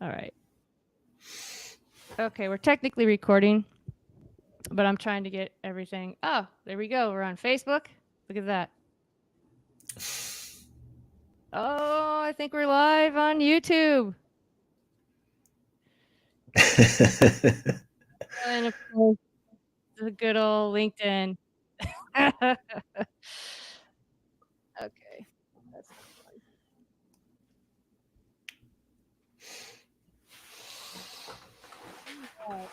All right. Okay, we're technically recording, but I'm trying to get everything. Oh, there we go. We're on Facebook. Look at that. Oh, I think we're live on YouTube. And of course, the good old LinkedIn. Okay. That's not fun. All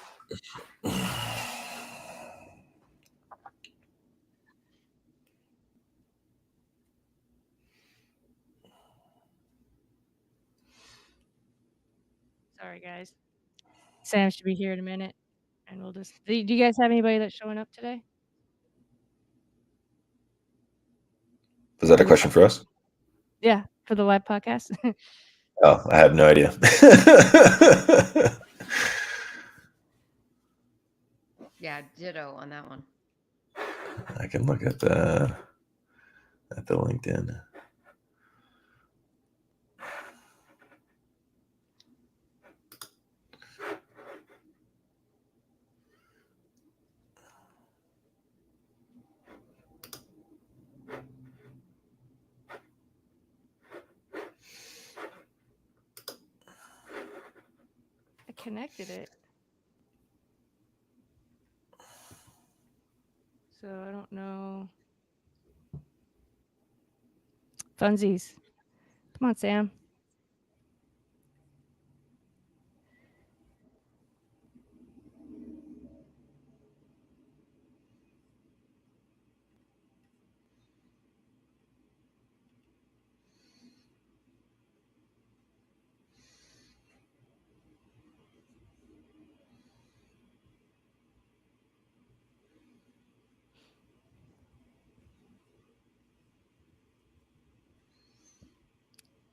Sorry, guys. Sam should be here in a minute, and we'll just. Do you guys have anybody that's showing up today? Was that a question for us? Yeah, for the live podcast. Oh, I have no idea. Yeah, ditto on that one. I can look at the LinkedIn. I connected it. So I don't know. Funsies. Come on, Sam.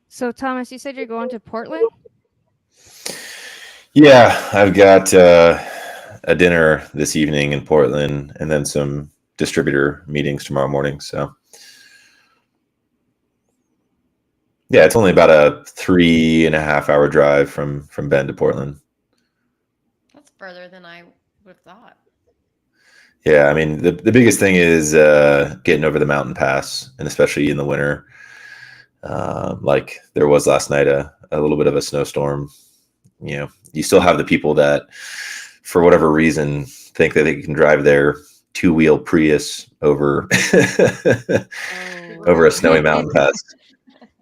So Thomas, you said you're going to Portland? Yeah, I've got a dinner this evening in Portland, and then some distributor meetings tomorrow morning. So, yeah, it's only about a 3.5 hour drive from Bend to Portland. That's further than I would have thought. Yeah, I mean the biggest thing is getting over the mountain pass, and especially in the winter, like there was last night, a little bit of a snowstorm. You know, you still have the people that, for whatever reason, think that they can drive their 2-wheel Prius over over a snowy mountain pass.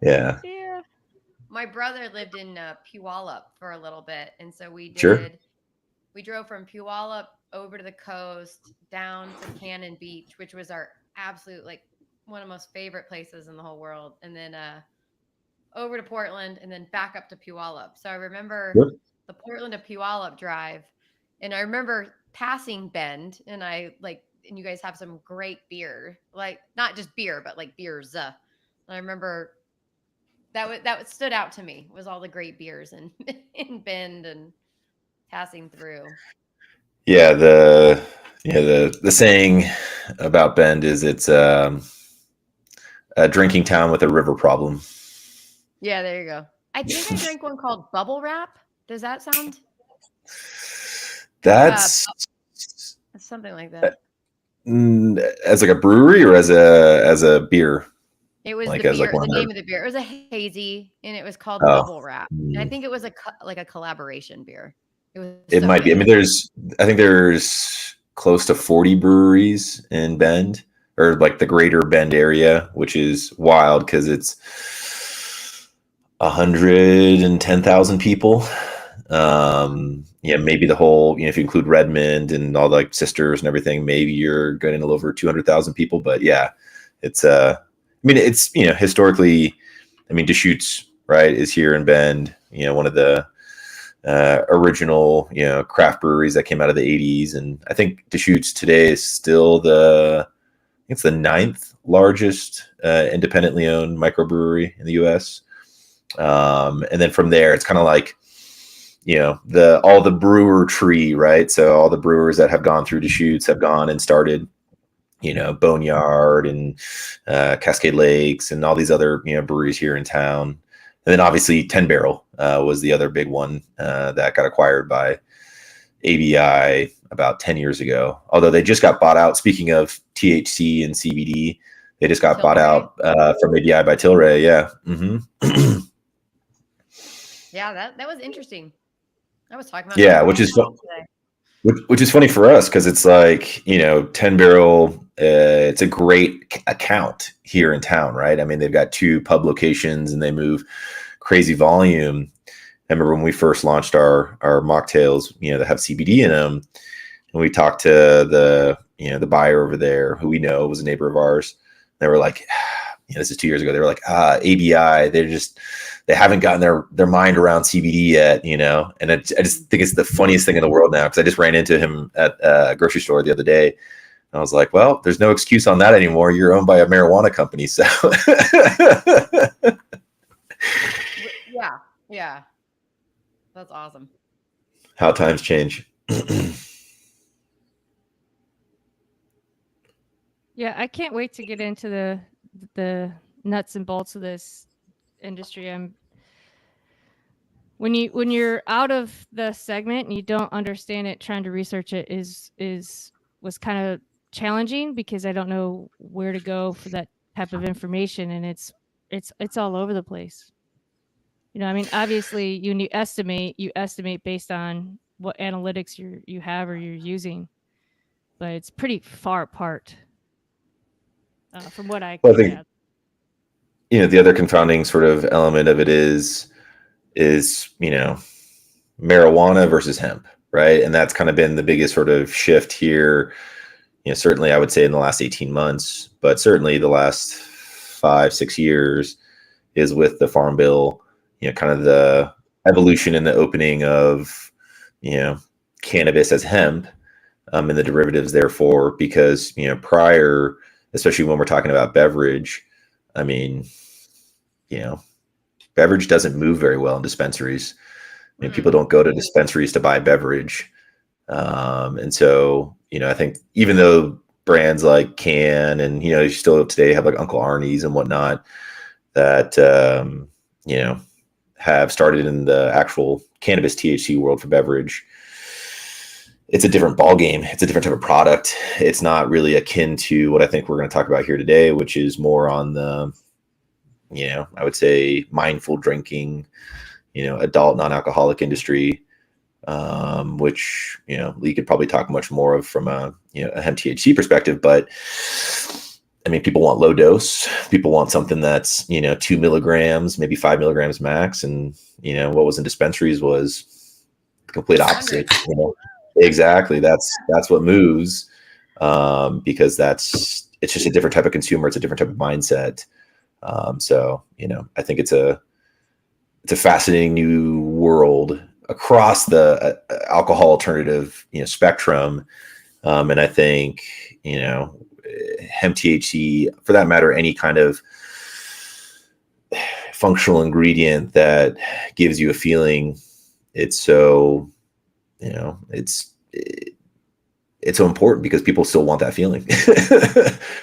Yeah. Yeah. My brother lived in Puyallup for a little bit, and so we Sure. drove from Puyallup over to the coast down to Cannon Beach, which was our absolute, like, one of the most favorite places in the whole world, and then over to Portland, and then back up to Puyallup. So I remember Yep. the Portland to Puyallup drive, and I remember passing Bend, and and you guys have some great beer, like not just beer, but like beers. And I remember that stood out to me, was all the great beers in Bend and passing through. Yeah, the saying about Bend is it's a drinking town with a river problem. Yeah, there you go. I think I drank one called Bubble Wrap. Does that sound? That's Something like that. as like a brewery or as a beer. It was Like the as like beer, one the of name their. of the beer. It was a hazy, and it was called Oh, Bubble Wrap. And I think it was like a collaboration beer. It was it so might be. I good. mean, I think there's close to 40 breweries in Bend, or like the greater Bend area, which is wild because it's 110,000 people. Yeah, maybe the whole, if you include Redmond and all the like sisters and everything, maybe you're getting a little over 200,000 people. But yeah, it's I mean, it's historically, I mean, Deschutes, right, is here in Bend. One of the original craft breweries that came out of the 80s, and I think Deschutes today is still it's the 9th largest independently owned microbrewery in the U.S. And then from there, it's kind of like all the brewer tree, right? So all the brewers that have gone through Deschutes have gone and started Boneyard and Cascade Lakes and all these other breweries here in town. And then obviously 10 Barrel was the other big one that got acquired by ABI about 10 years ago. Although they just got bought out. Speaking of THC and CBD, they just got bought out from ABI by Tilray. Yeah. Mm-hmm. Yeah, that was interesting. I was talking about which is funny for us because it's like, 10 Barrel, it's a great account here in town, right? I mean, they've got 2 pub locations and they move crazy volume. I remember when we first launched our mocktails, that have CBD in them, and we talked to the buyer over there who we know was a neighbor of ours. They were like, this is 2 years ago. They were like, ABI, they haven't gotten their mind around CBD yet, and I just think it's the funniest thing in the world now, because I just ran into him at a grocery store the other day. And I was like, well, there's no excuse on that anymore. You're owned by a marijuana company. So yeah. That's awesome. How times change. Yeah, I can't wait to get into the nuts and bolts of this industry. When you're out of the segment and you don't understand it, trying to research it was kind of challenging, because I don't know where to go for that type of information, and it's all over the place. I mean, obviously, when you estimate based on what analytics you have or you're using, but it's pretty far apart from what I Well, I think the other confounding sort of element of it is marijuana versus hemp, right? And that's kind of been the biggest sort of shift here. Certainly I would say in the last 18 months, but certainly the last 5-6 years is with the Farm Bill. Kind of the evolution and the opening of, cannabis as hemp, and the derivatives therefore, because, prior, especially when we're talking about beverage, I mean, beverage doesn't move very well in dispensaries. I mean, people don't go to dispensaries to buy beverage. And so, I think even though brands like Can and, you still today have like Uncle Arnie's and whatnot that, have started in the actual cannabis THC world for beverage, it's a different ball game. It's a different type of product. It's not really akin to what I think we're going to talk about here today, which is more on the, I would say mindful drinking, adult non-alcoholic industry, which, Lee could probably talk much more of from a hemp THC perspective. But I mean, people want low dose. People want something that's, 2 milligrams, maybe 5 milligrams max. And, what was in dispensaries was the complete opposite. Exactly. That's what moves, because it's just a different type of consumer. It's a different type of mindset. So, I think it's a fascinating new world across the alcohol alternative, spectrum. And I think, hemp THC, for that matter, any kind of functional ingredient that gives you a feeling, it's so, it's so important because people still want that feeling.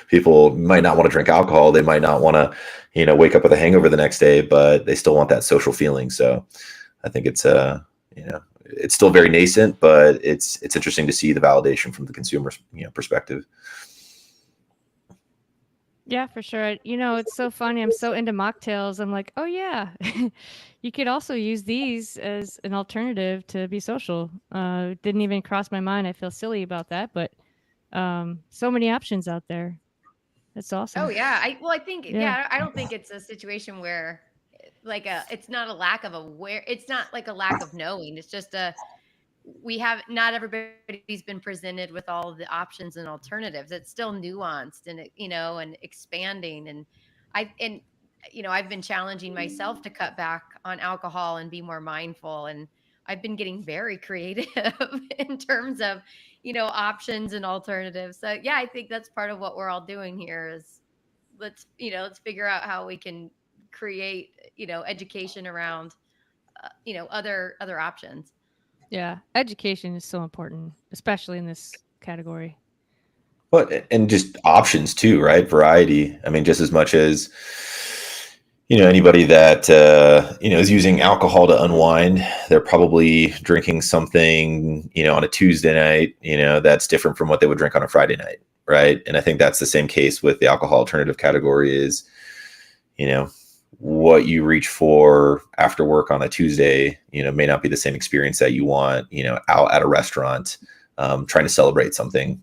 People might not want to drink alcohol. They might not want to, wake up with a hangover the next day, but they still want that social feeling. So I think it's, it's still very nascent, but it's interesting to see the validation from the consumer, perspective. Yeah, for sure. It's so funny. I'm so into mocktails. I'm like, oh yeah, you could also use these as an alternative to be social. Didn't even cross my mind. I feel silly about that, but so many options out there. That's awesome. Oh yeah. I think, I don't think it's a situation where it's not a lack of it's not like a lack of knowing. It's just not everybody's been presented with all of the options and alternatives. It's still nuanced and, and expanding. And I've been challenging myself to cut back on alcohol and be more mindful. And I've been getting very creative in terms of, options and alternatives. So yeah, I think that's part of what we're all doing here is let's figure out how we can create, education around, other options. Yeah, education is so important, especially in this category. But and just options too, right? Variety. I mean, just as much as Anybody that is using alcohol to unwind, they're probably drinking something on a Tuesday night that's different from what they would drink on a Friday night, right? And I think that's the same case with the alcohol alternative category. Is what you reach for after work on a Tuesday may not be the same experience that you want out at a restaurant, trying to celebrate something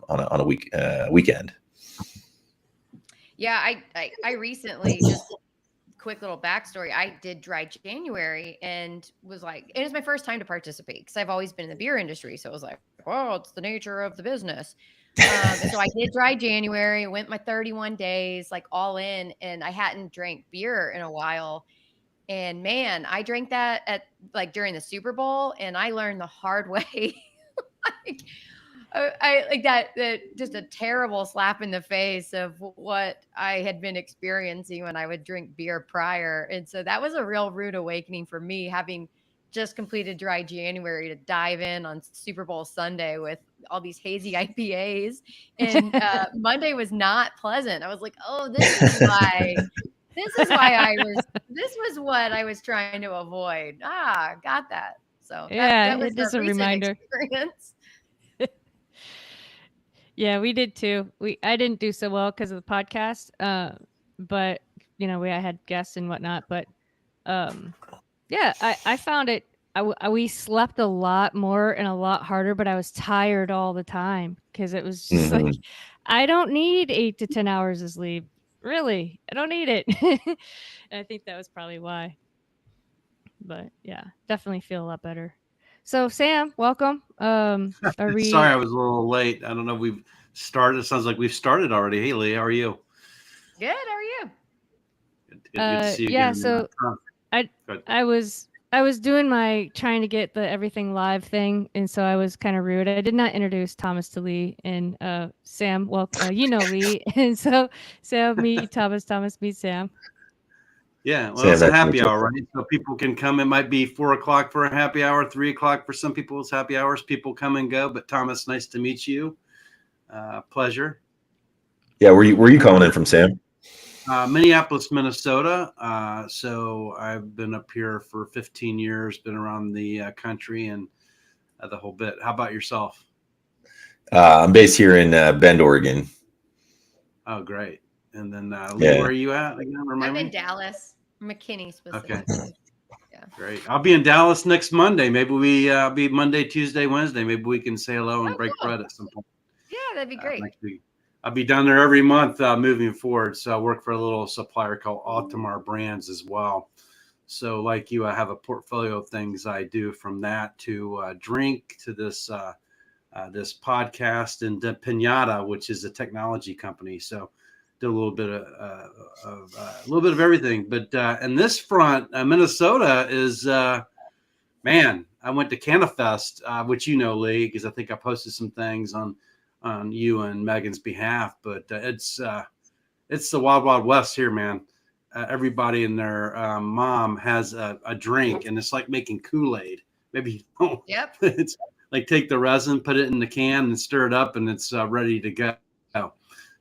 on a weekend. Yeah, I recently, just quick little backstory, I did dry January and was like, it was my first time to participate because I've always been in the beer industry. So it was like, oh, it's the nature of the business. And so I did dry January, went my 31 days, like all in, and I hadn't drank beer in a while. And man, I drank that at like during the Super Bowl, and I learned the hard way. like, I like that just a terrible slap in the face of what I had been experiencing when I would drink beer prior. And so that was a real rude awakening for me, having just completed dry January, to dive in on Super Bowl Sunday with all these hazy IPAs. And Monday was not pleasant. I was like, oh, this was what I was trying to avoid. Got that. So Yeah, that was it is a a recent reminder. experience. Yeah, we did too. I didn't do so well because of the podcast, but I had guests and whatnot. But yeah, I found it. We slept a lot more and a lot harder, but I was tired all the time because it was just like, I don't need 8 to 10 hours of sleep. Really, I don't need it. And I think that was probably why. But yeah, definitely feel a lot better. So Sam, welcome. Are we? Sorry, I was a little late. I don't know if we've started. It sounds like we've started already. Hey, Lee, how are you? Good. How are you? Good to see you Yeah. again. So I was doing my trying to get the everything live thing, and so I was kind of rude. I did not introduce Thomas to Lee and Sam. Well, Lee, and so meet Thomas. Thomas meet Sam. Yeah, well, Sam, it's a nice to happy meet you. hour, right? So people can come. It might be 4 o'clock for a happy hour, 3 o'clock for some people's happy hours. People come and go. But Thomas, nice to meet you. Pleasure. Yeah, where you calling in from, Sam? Minneapolis, Minnesota. So I've been up here for 15 years, been around the country and the whole bit. How about yourself? I'm based here in Bend, Oregon. Oh, great. And then Lee, where are you at again? I'm in Dallas, McKinney specifically. Okay. Yeah. Great. I'll be in Dallas next Monday. Maybe we be Monday, Tuesday, Wednesday. Maybe we can say hello and break bread at some point. Yeah, that'd be great. Next week. I'll be down there every month moving forward. So I work for a little supplier called Altamar Brands as well. So like you, I have a portfolio of things I do, from that to drink to this this podcast, and Pinata, which is a technology company. So do a little bit of everything. But in this front, Minnesota is man. I went to CanaFest, which Lee, because I think I posted some things on you and Megan's behalf. But it's the wild, wild west here, man. Everybody and their mom has a drink, and it's like making Kool-Aid. Maybe Yep. It's like take the resin, put it in the can, and stir it up, and it's ready to go.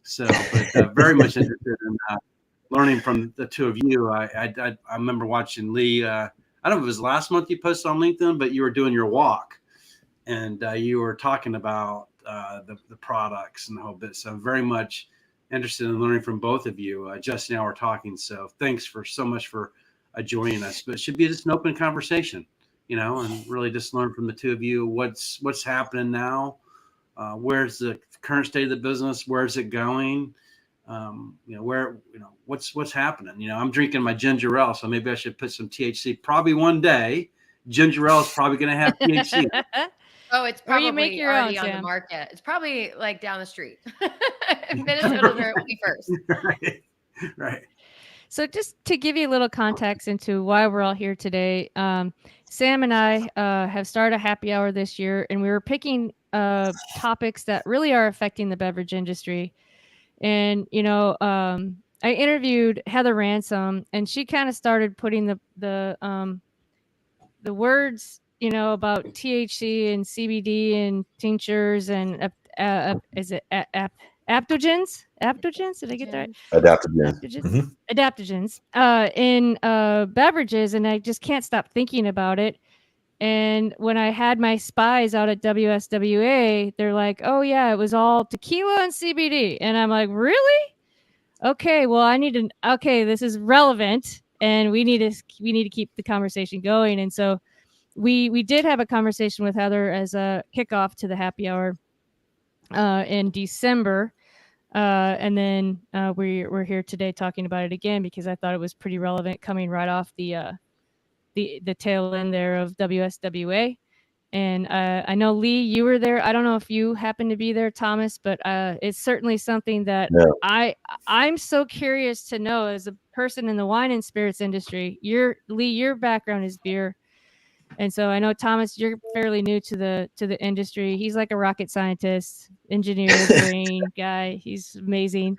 So, but very much interested in learning from the two of you. I remember watching Lee. I don't know if it was last month you posted on LinkedIn, but you were doing your walk, and you were talking about the products and the whole bit. So I'm very much interested in learning from both of you. Just now we're talking, so thanks for so much for joining us. But it should be just an open conversation, and really just learn from the two of you. What's happening now? Where's the current state of the business? Where's it going? What's happening? I'm drinking my ginger ale, so maybe I should put some THC. Probably one day, ginger ale is probably going to have THC. Oh, it's probably you make your already own, on Sam. the market. It's probably like down the street. Minnesota's where it will be first. Right. So just to give you a little context into why we're all here today, Sam and I have started a happy hour this year, and we were picking topics that really are affecting the beverage industry. And, I interviewed Heather Ransom, and she kind of started putting the words, about THC and CBD and tinctures and is it adaptogens. Adaptogens? Did I get that right? Adaptogens. Adaptogens. Adaptogens in beverages, and I just can't stop thinking about it. And when I had my spies out at WSWA, they're like, "Oh yeah, it was all tequila and CBD," and I'm like, "Really? Okay, well, I need to. Okay, this is relevant, and we need to keep the conversation going." And so we did have a conversation with Heather as a kickoff to the happy hour in December. And then we're here today talking about it again because I thought it was pretty relevant coming right off the tail end there of WSWA. And I know, Lee, you were there. I don't know if you happened to be there, Thomas, but it's certainly something that No. I'm so curious to know as a person in the wine and spirits industry. Lee, your background is beer. And so I know, Thomas, you're fairly new to the industry. He's like a rocket scientist, engineer, brain guy. He's amazing.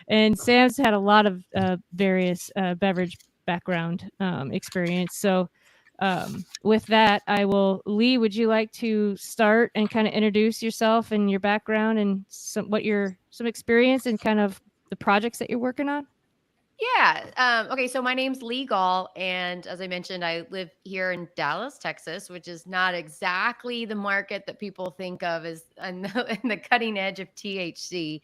And Sam's had a lot of various beverage background experience. So with that, Lee, would you like to start and kind of introduce yourself and your background and some experience and kind of the projects that you're working on? Yeah. Okay. So my name's Lee Gall, and as I mentioned, I live here in Dallas, Texas, which is not exactly the market that people think of as in the cutting edge of THC.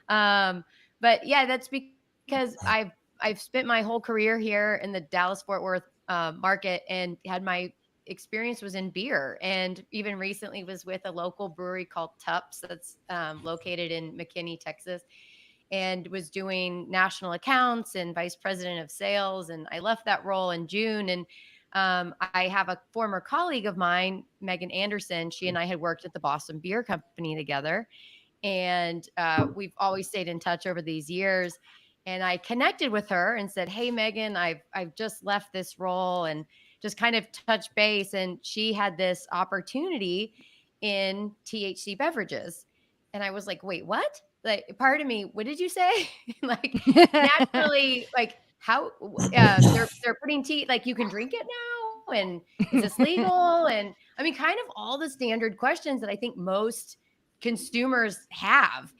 But yeah, that's because I've spent my whole career here in the Dallas Fort Worth market, and had my experience was in beer, and even recently was with a local brewery called Tups that's located in McKinney, Texas, and was doing national accounts and vice president of sales. And I left that role in June. And I have a former colleague of mine, Megan Anderson. She and I had worked at the Boston Beer Company together. And we've always stayed in touch over these years. And I connected with her and said, "Hey, Megan, I've just left this role," and just kind of touch base. And she had this opportunity in THC beverages. And I was like, "Wait, what?" Like, part of me, what did you say? Like, naturally, like, how they're putting tea, like, you can drink it now, and is this legal? And I mean, kind of all the standard questions that I think most consumers have.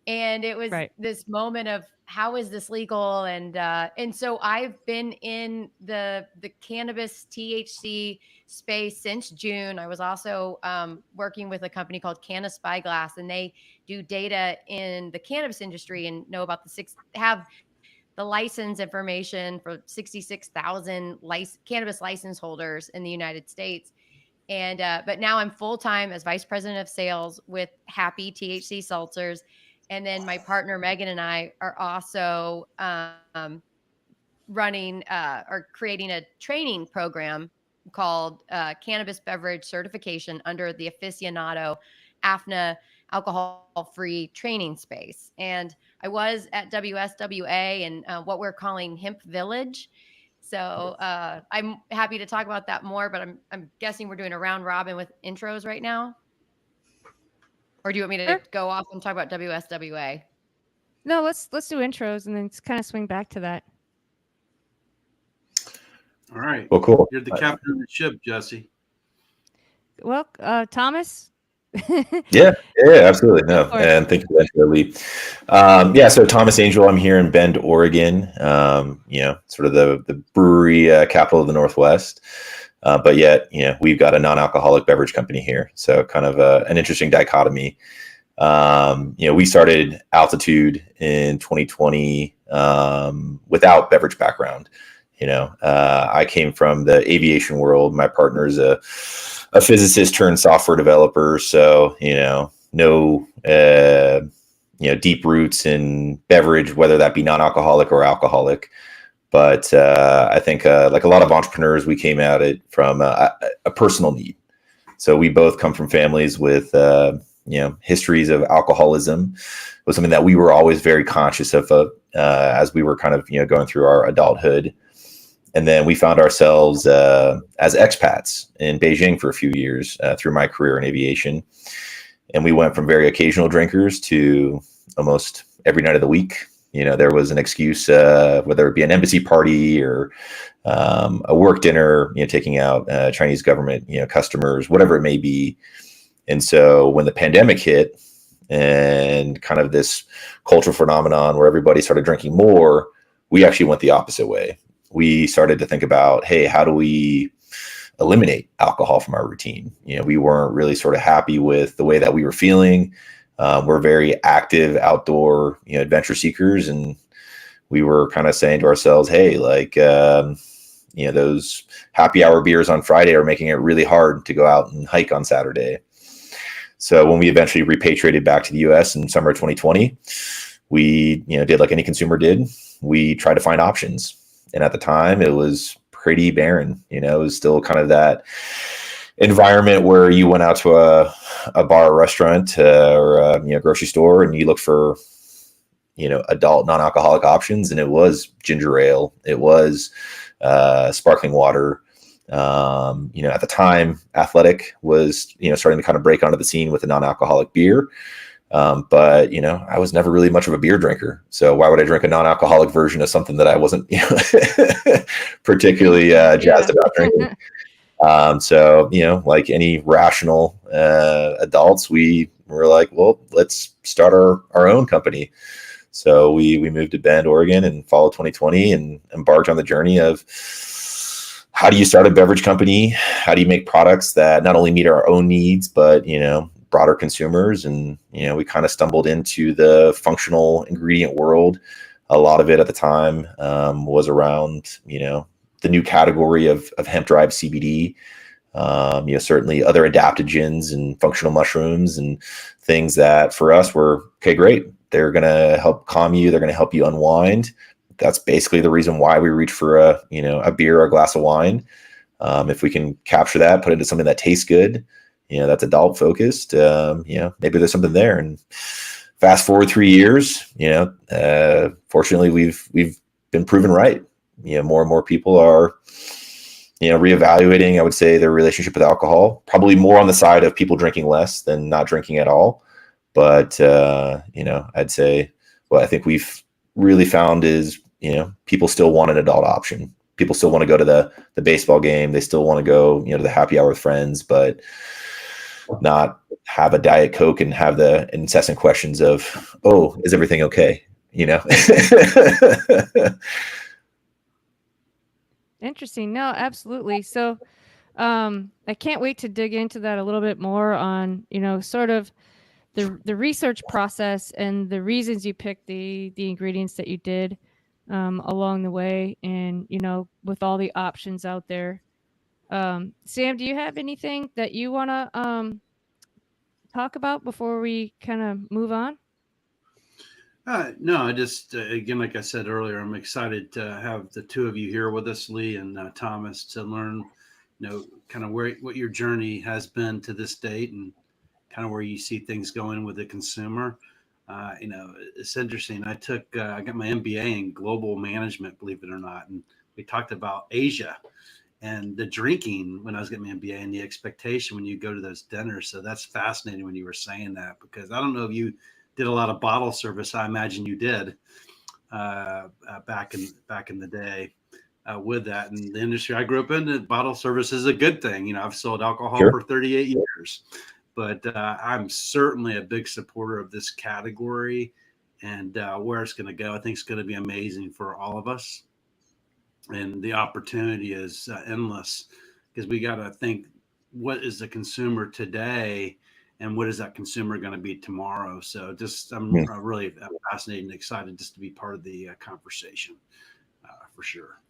And it was Right. this moment of, how is this legal? And so I've been in the cannabis THC space since June. I was also working with a company called Canna Spyglass, and they do data in the cannabis industry and know about have the license information for 66,000 cannabis license holders in the United States. And but now I'm full time as vice president of sales with Happy THC Seltzers. And then my partner Megan and I are also running or creating a training program called Cannabis Beverage Certification under the Aficionado AFNA alcohol-free training space. And I was at WSWA and what we're calling Hemp Village. So I'm happy to talk about that more, but I'm guessing we're doing a round robin with intros right now. Or do you want me to Sure. go off and talk about WSWA? No, let's do intros and then kind of swing back to that. All right. Well, cool. You're the captain of the ship, Jesse. Well, Thomas. Yeah, absolutely. No, and thank you for that, Lee. Yeah, so Thomas Angel, I'm here in Bend, Oregon. Sort of the brewery capital of the Northwest. But yet, we've got a non-alcoholic beverage company here. So kind of an interesting dichotomy. We started Altitude in 2020 without beverage background. I came from the aviation world. My partner's a physicist turned software developer. So, no, deep roots in beverage, whether that be non-alcoholic or alcoholic. But I think like a lot of entrepreneurs, we came at it from a personal need. So we both come from families with, histories of alcoholism. It was something that we were always very conscious of as we were kind of, going through our adulthood. And then we found ourselves as expats in Beijing for a few years through my career in aviation. And we went from very occasional drinkers to almost every night of the week. There was an excuse, whether it be an embassy party or a work dinner, taking out Chinese government, customers, whatever it may be. And so when the pandemic hit, and kind of this cultural phenomenon where everybody started drinking more, we actually went the opposite way. We started to think about, hey, how do we eliminate alcohol from our routine? We weren't really sort of happy with the way that we were feeling. We're very active outdoor, adventure seekers. And we were kind of saying to ourselves, hey, like, those happy hour beers on Friday are making it really hard to go out and hike on Saturday. So when we eventually repatriated back to the US in summer of 2020, we, did like any consumer did. We tried to find options. And at the time it was pretty barren. It was still kind of that environment where you went out to a bar or restaurant or a grocery store and you look for, adult non-alcoholic options. And it was ginger ale. It was sparkling water. At the time, Athletic was, starting to kind of break onto the scene with a non-alcoholic beer. But I was never really much of a beer drinker. So why would I drink a non-alcoholic version of something that I wasn't particularly jazzed about drinking? So, like any rational adults, we were like, well, let's start our own company. So we moved to Bend, Oregon in fall of 2020 and embarked on the journey of how do you start a beverage company? How do you make products that not only meet our own needs, but, broader consumers? And, we kind of stumbled into the functional ingredient world. A lot of it at the time was around, the new category of hemp-derived CBD, certainly other adaptogens and functional mushrooms and things that for us were, okay, great. They're going to help calm you. They're going to help you unwind. That's basically the reason why we reach for a beer or a glass of wine. If we can capture that, put it into something that tastes good, that's adult focused, maybe there's something there. And fast forward 3 years, fortunately we've been proven right. More and more people are, reevaluating, I would say, their relationship with alcohol, probably more on the side of people drinking less than not drinking at all. But, I'd say what I think we've really found is, people still want an adult option. People still want to go to the baseball game. They still want to go, to the happy hour with friends, but not have a Diet Coke and have the incessant questions of, oh, is everything okay? Interesting. No, absolutely. So I can't wait to dig into that a little bit more on, sort of the research process and the reasons you picked the ingredients that you did along the way, and with all the options out there. Sam, do you have anything that you want to talk about before we kind of move on? No, I just, again, like I said earlier, I'm excited to have the two of you here with us, Lee and Thomas, to learn, kind of what your journey has been to this date and kind of where you see things going with the consumer. It's interesting. I got my MBA in global management, believe it or not. And we talked about Asia and the drinking when I was getting my MBA and the expectation when you go to those dinners. So that's fascinating when you were saying that, because I don't know if you did a lot of bottle service. I imagine you did back in the day with that. And the industry I grew up in, bottle service is a good thing. I've sold alcohol Sure. for 38 years. But I'm certainly a big supporter of this category and where it's going to go. I think it's going to be amazing for all of us. And the opportunity is endless, because we got to think, what is the consumer today and what is that consumer going to be tomorrow? So I'm really fascinated and excited just to be part of the conversation for sure.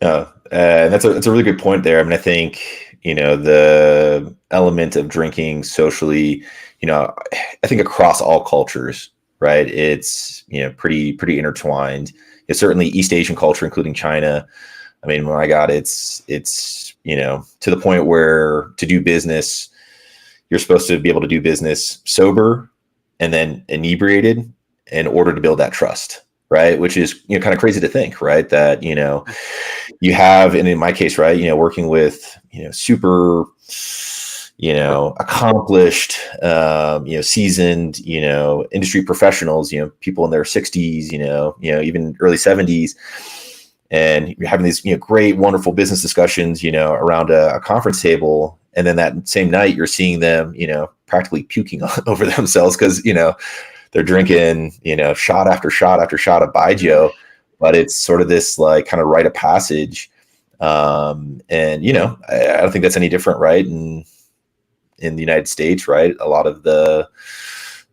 That's a really good point there. I mean, I think, the element of drinking socially, I think across all cultures, right? It's, pretty intertwined. It's certainly East Asian culture, including China. I mean, my God, it's, to the point where to do business, you're supposed to be able to do business sober and then inebriated in order to build that trust. Right. Which is, kind of crazy to think, right. That, you have, and in my case, right, working with, super, accomplished, seasoned, industry professionals, people in their 60s, even early 70s. And you're having these, great, wonderful business discussions, around a conference table. And then that same night you're seeing them, practically puking over themselves because, you know, they're drinking, you know, shot after shot after shot of Baijiu, but it's sort of this like kind of rite of passage. And, you know, I don't think that's any different, right? In the United States, right? A lot of the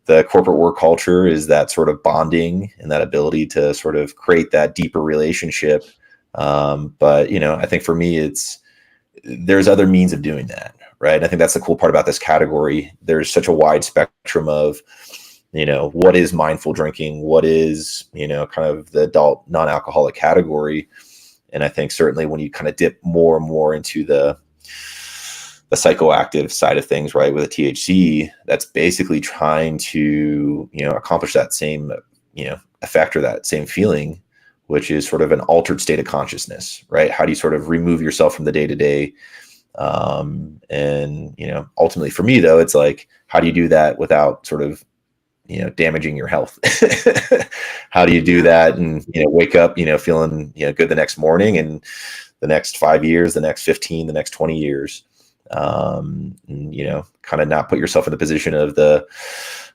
corporate work culture is that sort of bonding and that ability to sort of create that deeper relationship. But, you know, I think for me, there's other means of doing that, right? And I think that's the cool part about this category. There's such a wide spectrum of, you know, what is mindful drinking, what is, you know, kind of the adult non-alcoholic category. And I think certainly when you kind of dip more and more into the psychoactive side of things, right, with a THC, that's basically trying to, you know, accomplish that same, you know, effect or that same feeling, which is sort of an altered state of consciousness, right? How do you sort of remove yourself from the day to day? And, you know, ultimately for me though, it's like, how do you do that without sort of, you know, damaging your health? How do you do that and, you know, wake up, you know, feeling, you know, good the next morning and the next 5 years, the next 15, the next 20 years? And, you know, kind of not put yourself in the position of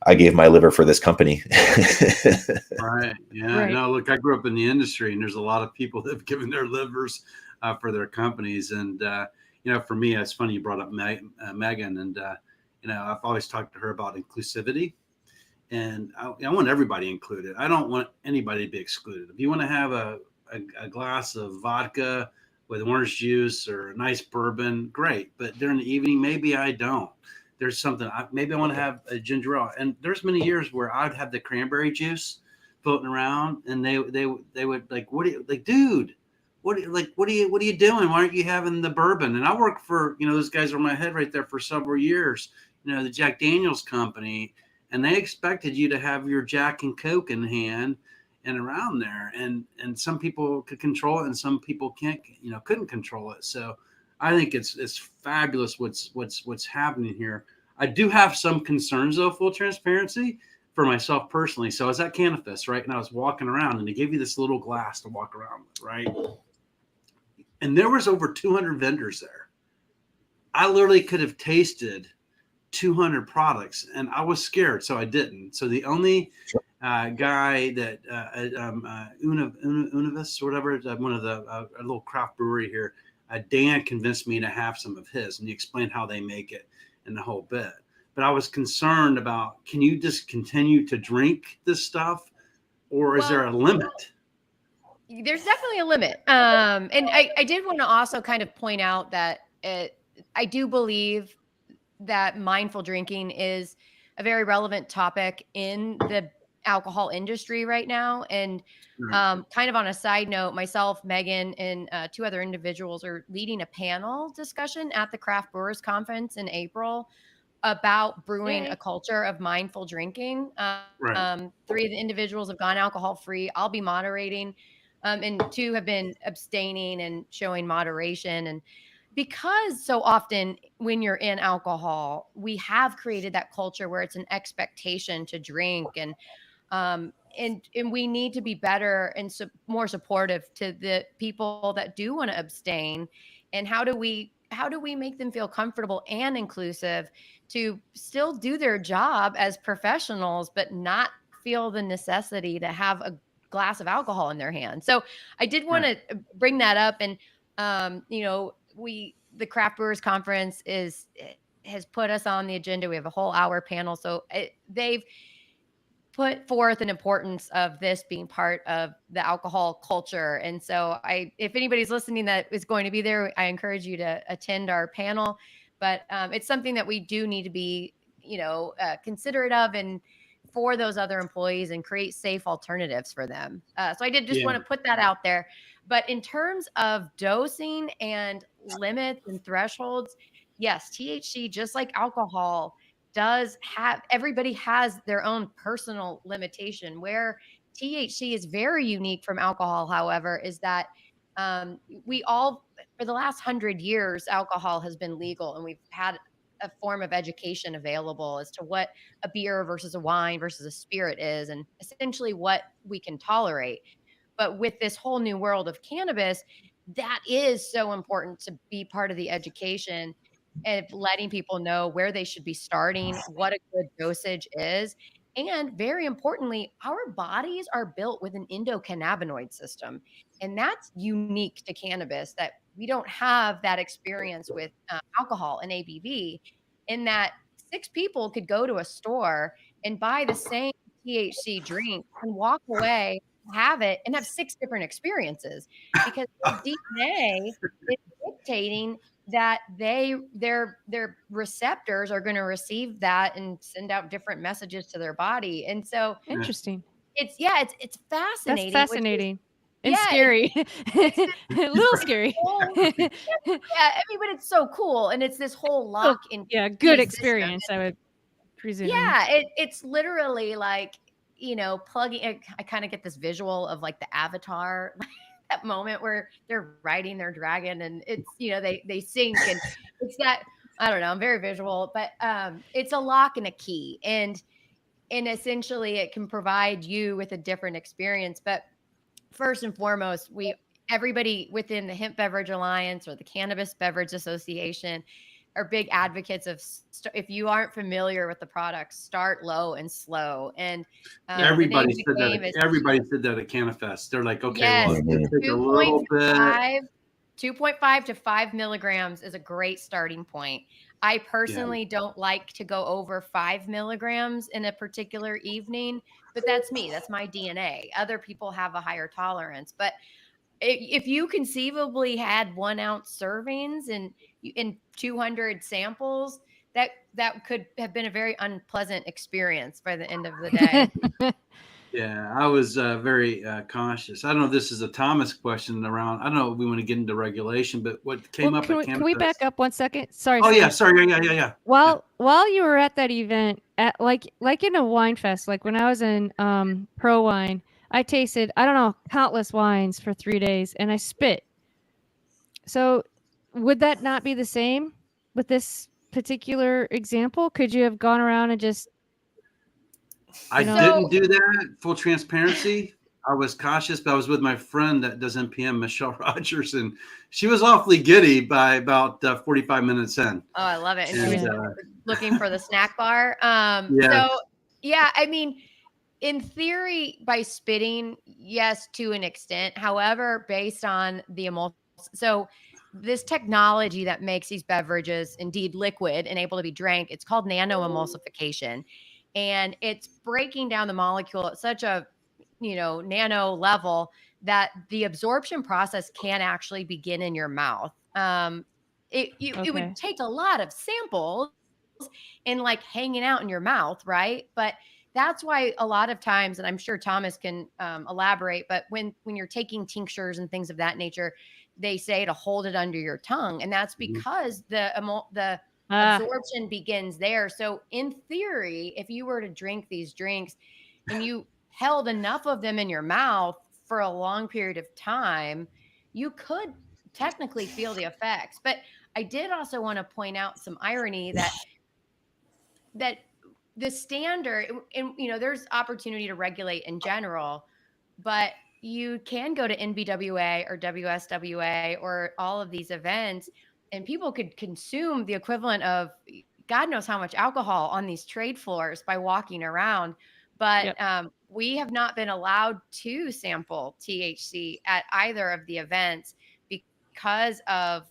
I gave my liver for this company. Right. Yeah. Right. No, look, I grew up in the industry and there's a lot of people that have given their livers for their companies. And, you know, for me, it's funny you brought up Megan. And, you know, I've always talked to her about inclusivity. And I want everybody included. I don't want anybody to be excluded. If you want to have a glass of vodka with orange juice or a nice bourbon, great. But during the evening, maybe I don't. There's something, maybe I want to have a ginger ale. And there's many years where I'd have the cranberry juice floating around and they would like, what do you, like, dude, what are you doing? Why aren't you having the bourbon? And I worked for, you know, those guys over my head right there for several years, you know, the Jack Daniels company, and they expected you to have your Jack and Coke in hand and around there. And some people could control it and some people couldn't control it. So I think it's fabulous what's happening here. I do have some concerns though, full transparency, for myself personally. So I was at Canifest, right? And I was walking around and they give you this little glass to walk around with, right? And there was over 200 vendors there. I literally could have tasted 200 products and I was scared, so I didn't. So the only guy that Univis or whatever, one of the a little craft brewery here, Dan convinced me to have some of his, and he explained how they make it and the whole bit. But I was concerned about, can you just continue to drink this stuff, or is there a limit? There's definitely a limit. And I did want to also kind of point out that I do believe that mindful drinking is a very relevant topic in the alcohol industry right now. And kind of on a side note, myself, Megan, and two other individuals are leading a panel discussion at the Craft Brewers Conference in April about brewing a culture of mindful drinking. Right. Three of the individuals have gone alcohol free. I'll be moderating. And two have been abstaining and showing moderation. And because so often when you're in alcohol, we have created that culture where it's an expectation to drink, and we need to be better and more supportive to the people that do want to abstain. And how do we make them feel comfortable and inclusive to still do their job as professionals, but not feel the necessity to have a glass of alcohol in their hand? So I did want to bring that up. And you know, the Craft Brewers Conference has put us on the agenda. We have a whole hour panel. So they've put forth an importance of this being part of the alcohol culture. And so if anybody's listening that is going to be there, I encourage you to attend our panel. But it's something that we do need to be, considerate of, and for those other employees, and create safe alternatives for them. So I did just want to put that out there. But in terms of dosing and limits and thresholds, yes, THC, just like alcohol, everybody has their own personal limitation. Where THC is very unique from alcohol, however, is that we all, for the last 100 years, alcohol has been legal, and we've had a form of education available as to what a beer versus a wine versus a spirit is, and essentially what we can tolerate. But with this whole new world of cannabis, that is so important to be part of the education. and letting people know where they should be starting, what a good dosage is. And very importantly, our bodies are built with an endocannabinoid system. And that's unique to cannabis, that we don't have that experience with alcohol and ABV, in that 6 people could go to a store and buy the same THC drink and walk away, have it, and have 6 different experiences, because their DNA is dictating that their receptors are going to receive that and send out different messages to their body. And so Interesting. it's That's fascinating, which is, fascinating and yeah, scary. it's this A little scary. whole, yeah, I mean, but it's so cool, and it's this whole So, lock and yeah, key good system. experience, I would presume. Yeah, it's literally like, plugging. I kind of get this visual of like the Avatar, that moment where they're riding their dragon, and it's, they sink, and it's that, I don't know. I'm very visual, but it's a lock and a key, and essentially it can provide you with a different experience. But first and foremost, everybody within the Hemp Beverage Alliance or the Cannabis Beverage Association are big advocates of, if you aren't familiar with the product, start low and slow. And Everybody said that. Everybody said that at CannaFest. They're like, okay, yes, well, take a little bit. 2.5 to 5 milligrams is a great starting point. I personally don't like to go over 5 milligrams in a particular evening, but that's me. That's my DNA. Other people have a higher tolerance. But if you conceivably had 1 ounce servings in 200 samples, that could have been a very unpleasant experience by the end of the day. Yeah, I was very cautious. I don't know if this is a Thomas question around. I don't know if we want to get into regulation, but what came up at Can we back up 1 second? Sorry. Oh, yeah. Sorry. Yeah. While you were at that event, at like in a wine fest, like when I was in Pro Wine, I tasted, I don't know, countless wines for 3 days, and I spit. So would that not be the same with this particular example? Could you have gone around and just... I didn't do that. Full transparency. I was cautious, but I was with my friend that does NPM, Michelle Rogers, and she was awfully giddy by about 45 minutes in. Oh, I love it. And she was looking for the snack bar. So, yeah, I mean, in theory, by spitting, yes, to an extent. However, based on the so this technology that makes these beverages indeed liquid and able to be drank, it's called nano-emulsification. And it's breaking down the molecule at such a, nano level that the absorption process can actually begin in your mouth. It would take a lot of samples and like hanging out in your mouth, right? But that's why a lot of times, and I'm sure Thomas can elaborate, but when you're taking tinctures and things of that nature, they say to hold it under your tongue, and that's because the absorption begins there. So in theory, if you were to drink these drinks and you held enough of them in your mouth for a long period of time, you could technically feel the effects. But I did also want to point out some irony that the standard, and there's opportunity to regulate in general, but you can go to NBWA or WSWA or all of these events, and people could consume the equivalent of God knows how much alcohol on these trade floors by walking around. But we have not been allowed to sample THC at either of the events because of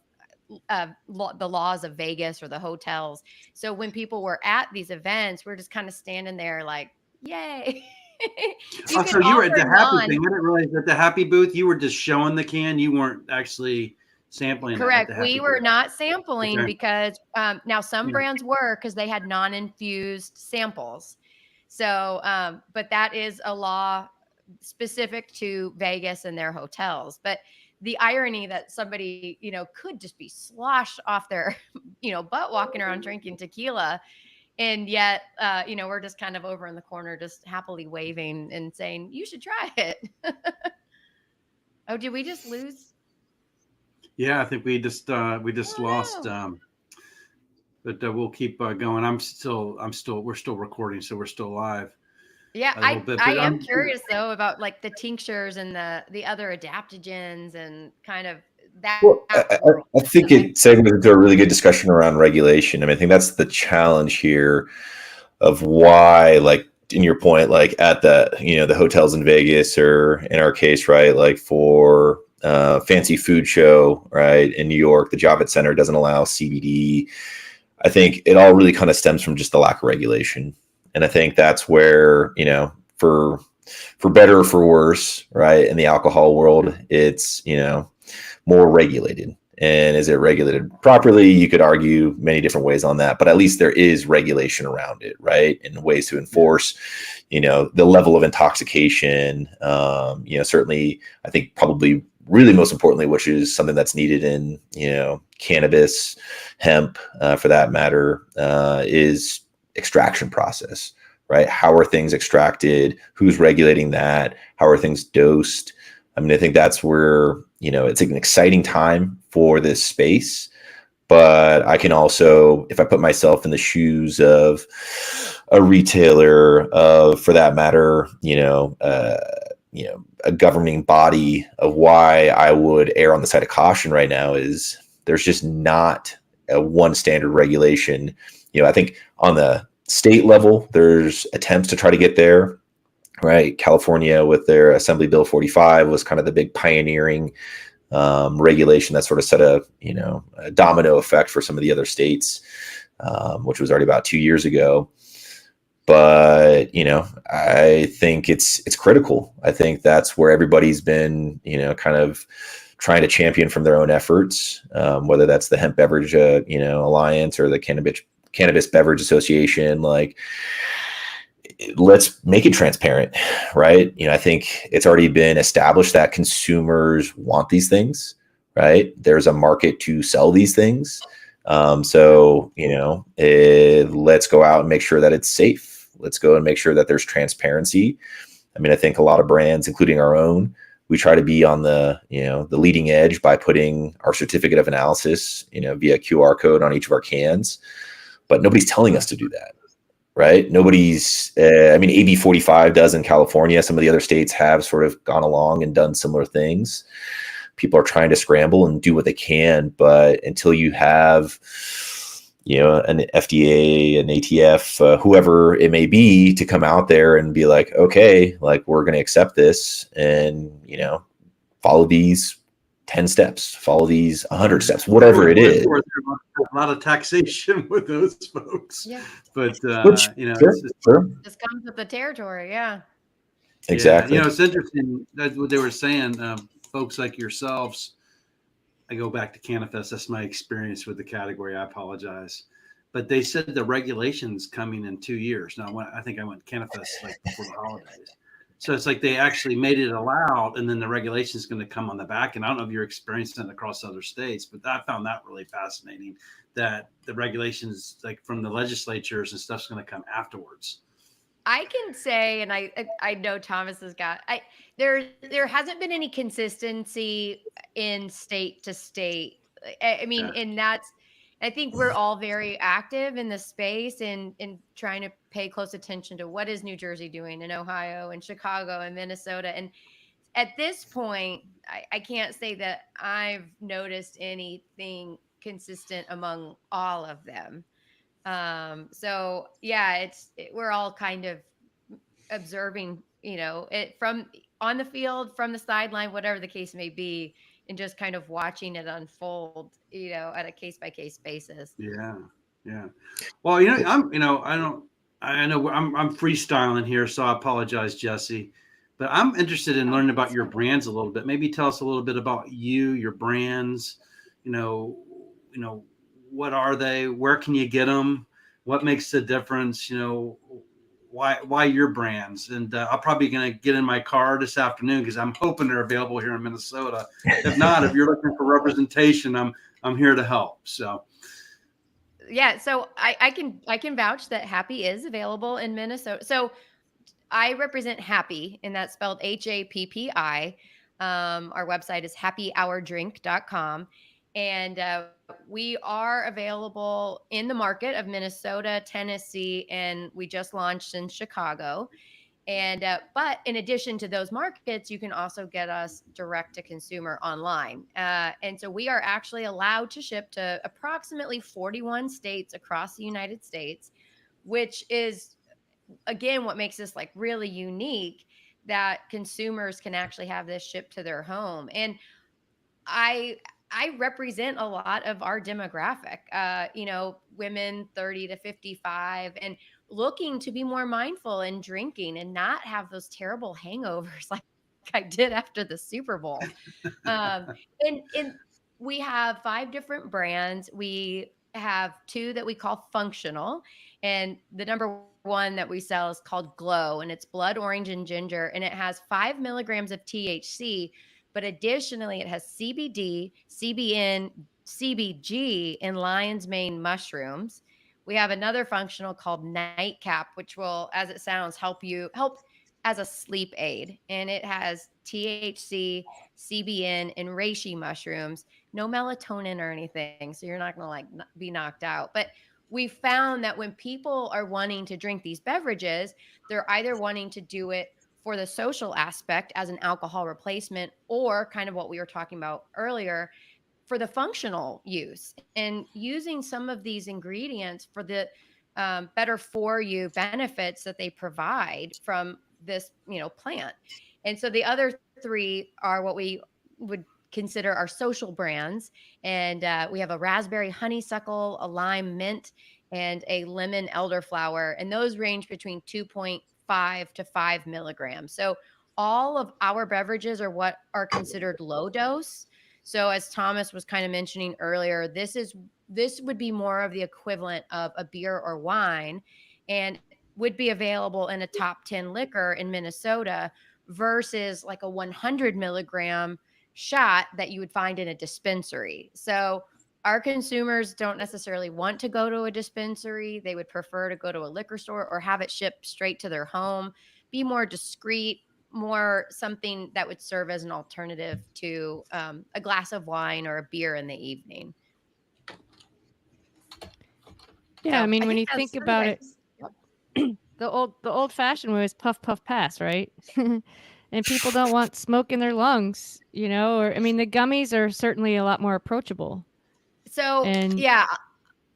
the laws of Vegas or the hotels. So when people were at these events, we're just kind of standing there like, yay. So you were at the Happy thing. I didn't realize at the Happy booth, you were just showing the can. You weren't actually sampling. Correct. We were not sampling because now some brands were, because they had non-infused samples. So, but that is a law specific to Vegas and their hotels. But the irony that somebody, could just be sloshed off their, butt walking around drinking tequila. And yet, we're just kind of over in the corner, just happily waving and saying, you should try it. Oh, did we just lose? Yeah, I think we just lost. No. But we'll keep going. we're still recording, so we're still live. Yeah, I am curious though about like the tinctures and the other adaptogens and kind of that Well, world. I think So it segues into a really good discussion around regulation. I mean, I think that's the challenge here of why, like, in your point, like at the, the hotels in Vegas, or in our case, right, like for fancy food show, right, in New York, the Javits Center doesn't allow CBD. I think it all really kind of stems from just the lack of regulation. And I think that's where, for better or for worse, right, in the alcohol world, it's, more regulated. And is it regulated properly? You could argue many different ways on that, but at least there is regulation around it, right? And ways to enforce, the level of intoxication. Certainly, I think probably really most importantly, which is something that's needed in, cannabis, hemp, for that matter, is extraction process, right? How are things extracted? Who's regulating that? How are things dosed? I mean, I think that's where, it's an exciting time for this space. But I can also, if I put myself in the shoes of a retailer, of, for that matter, a governing body, of why I would err on the side of caution right now is there's just not a one standard regulation. I think on the state level, there's attempts to try to get there. Right, California with their Assembly Bill 45 was kind of the big pioneering regulation that sort of set a domino effect for some of the other states, which was already about 2 years ago. But I think it's critical. I think that's where everybody's been, kind of trying to champion from their own efforts, whether that's the Hemp Beverage, Alliance, or the Cannabis Beverage Association. Like, let's make it transparent, right? I think it's already been established that consumers want these things, right? There's a market to sell these things. So, let's go out and make sure that it's safe. Let's go and make sure that there's transparency. I mean, I think a lot of brands, including our own, we try to be on the, the leading edge by putting our certificate of analysis, via QR code on each of our cans, but nobody's telling us to do that. Right? Nobody's, I mean, AB 45 does in California. Some of the other states have sort of gone along and done similar things. People are trying to scramble and do what they can, but until you have, an FDA, an ATF, whoever it may be, to come out there and be like, okay, like, we're going to accept this and, follow these 10 steps, follow these 100 steps, whatever it is. A lot of taxation with those folks. yeah, But, Which, sure. this comes with the territory. Yeah. Exactly. Yeah, it's interesting. That's what they were saying. Folks like yourselves, I go back to Canifest. That's my experience with the category. I apologize. But they said the regulation's coming in 2 years. Now, I think I went Canifest like before the holidays. So it's like they actually made it allowed, and then the regulation is going to come on the back. And I don't know if you're experiencing it across other states, but I found that really fascinating, that the regulations, like from the legislatures and stuff's going to come afterwards. I can say, and I know Thomas has got, there hasn't been any consistency in state to state. I mean, and that's, I think we're all very active in the space and trying to pay close attention to what is New Jersey doing, in Ohio and Chicago and Minnesota. And at this point, I can't say that I've noticed anything consistent among all of them. So yeah, we're all kind of observing, it from on the field, from the sideline, whatever the case may be, and just kind of watching it unfold, at a case by case basis. Yeah. Well, I know I'm freestyling here, so I apologize, Jesse. But I'm interested in learning about your brands a little bit. Maybe tell us a little bit about your brands. What are they? Where can you get them? What makes the difference? Why your brands? And I'm probably going to get in my car this afternoon because I'm hoping they're available here in Minnesota. If not, if you're looking for representation, I'm here to help. So. Yeah, so I can vouch that Happy is available in Minnesota. So I represent Happy, and that's spelled HAPPI. Our website is happyhourdrink.com. And we are available in the market of Minnesota, Tennessee, and we just launched in Chicago. And but in addition to those markets, you can also get us direct to consumer online. And so we are actually allowed to ship to approximately 41 states across the United States, which is, again, what makes this like really unique, that consumers can actually have this shipped to their home. And I I represent a lot of our demographic, women 30 to 55, and looking to be more mindful in drinking and not have those terrible hangovers like I did after the Super Bowl. Um, and we have 5 different brands. We have 2 that we call functional, and the number 1 that we sell is called Glow, and it's blood orange and ginger, and it has 5 milligrams of THC, but additionally it has CBD, CBN, CBG, and lion's mane mushrooms. We have another functional called Nightcap, which will, as it sounds, help as a sleep aid, and it has THC, CBN, and reishi mushrooms. No melatonin or anything, so you're not going to like be knocked out. But we found that when people are wanting to drink these beverages, they're either wanting to do it for the social aspect as an alcohol replacement, or kind of what we were talking about earlier, for the functional use, and using some of these ingredients for the better for you benefits that they provide from this, plant. And so the other 3 are what we would consider our social brands. And we have a raspberry honeysuckle, a lime mint, and a lemon elderflower. And those range between 2.5 to 5 milligrams. So all of our beverages are what are considered low dose. So as Thomas was kind of mentioning earlier, this would be more of the equivalent of a beer or wine, and would be available in a top 10 liquor in Minnesota versus like a 100 milligram shot that you would find in a dispensary. So our consumers don't necessarily want to go to a dispensary. They would prefer to go to a liquor store or have it shipped straight to their home, be more discreet, more something that would serve as an alternative to a glass of wine or a beer in the evening. Yeah, So I mean, when you that was think about it, Yep. the old fashioned way is puff puff pass, right? And people don't want smoke in their lungs, or I mean, the gummies are certainly a lot more approachable. So And yeah,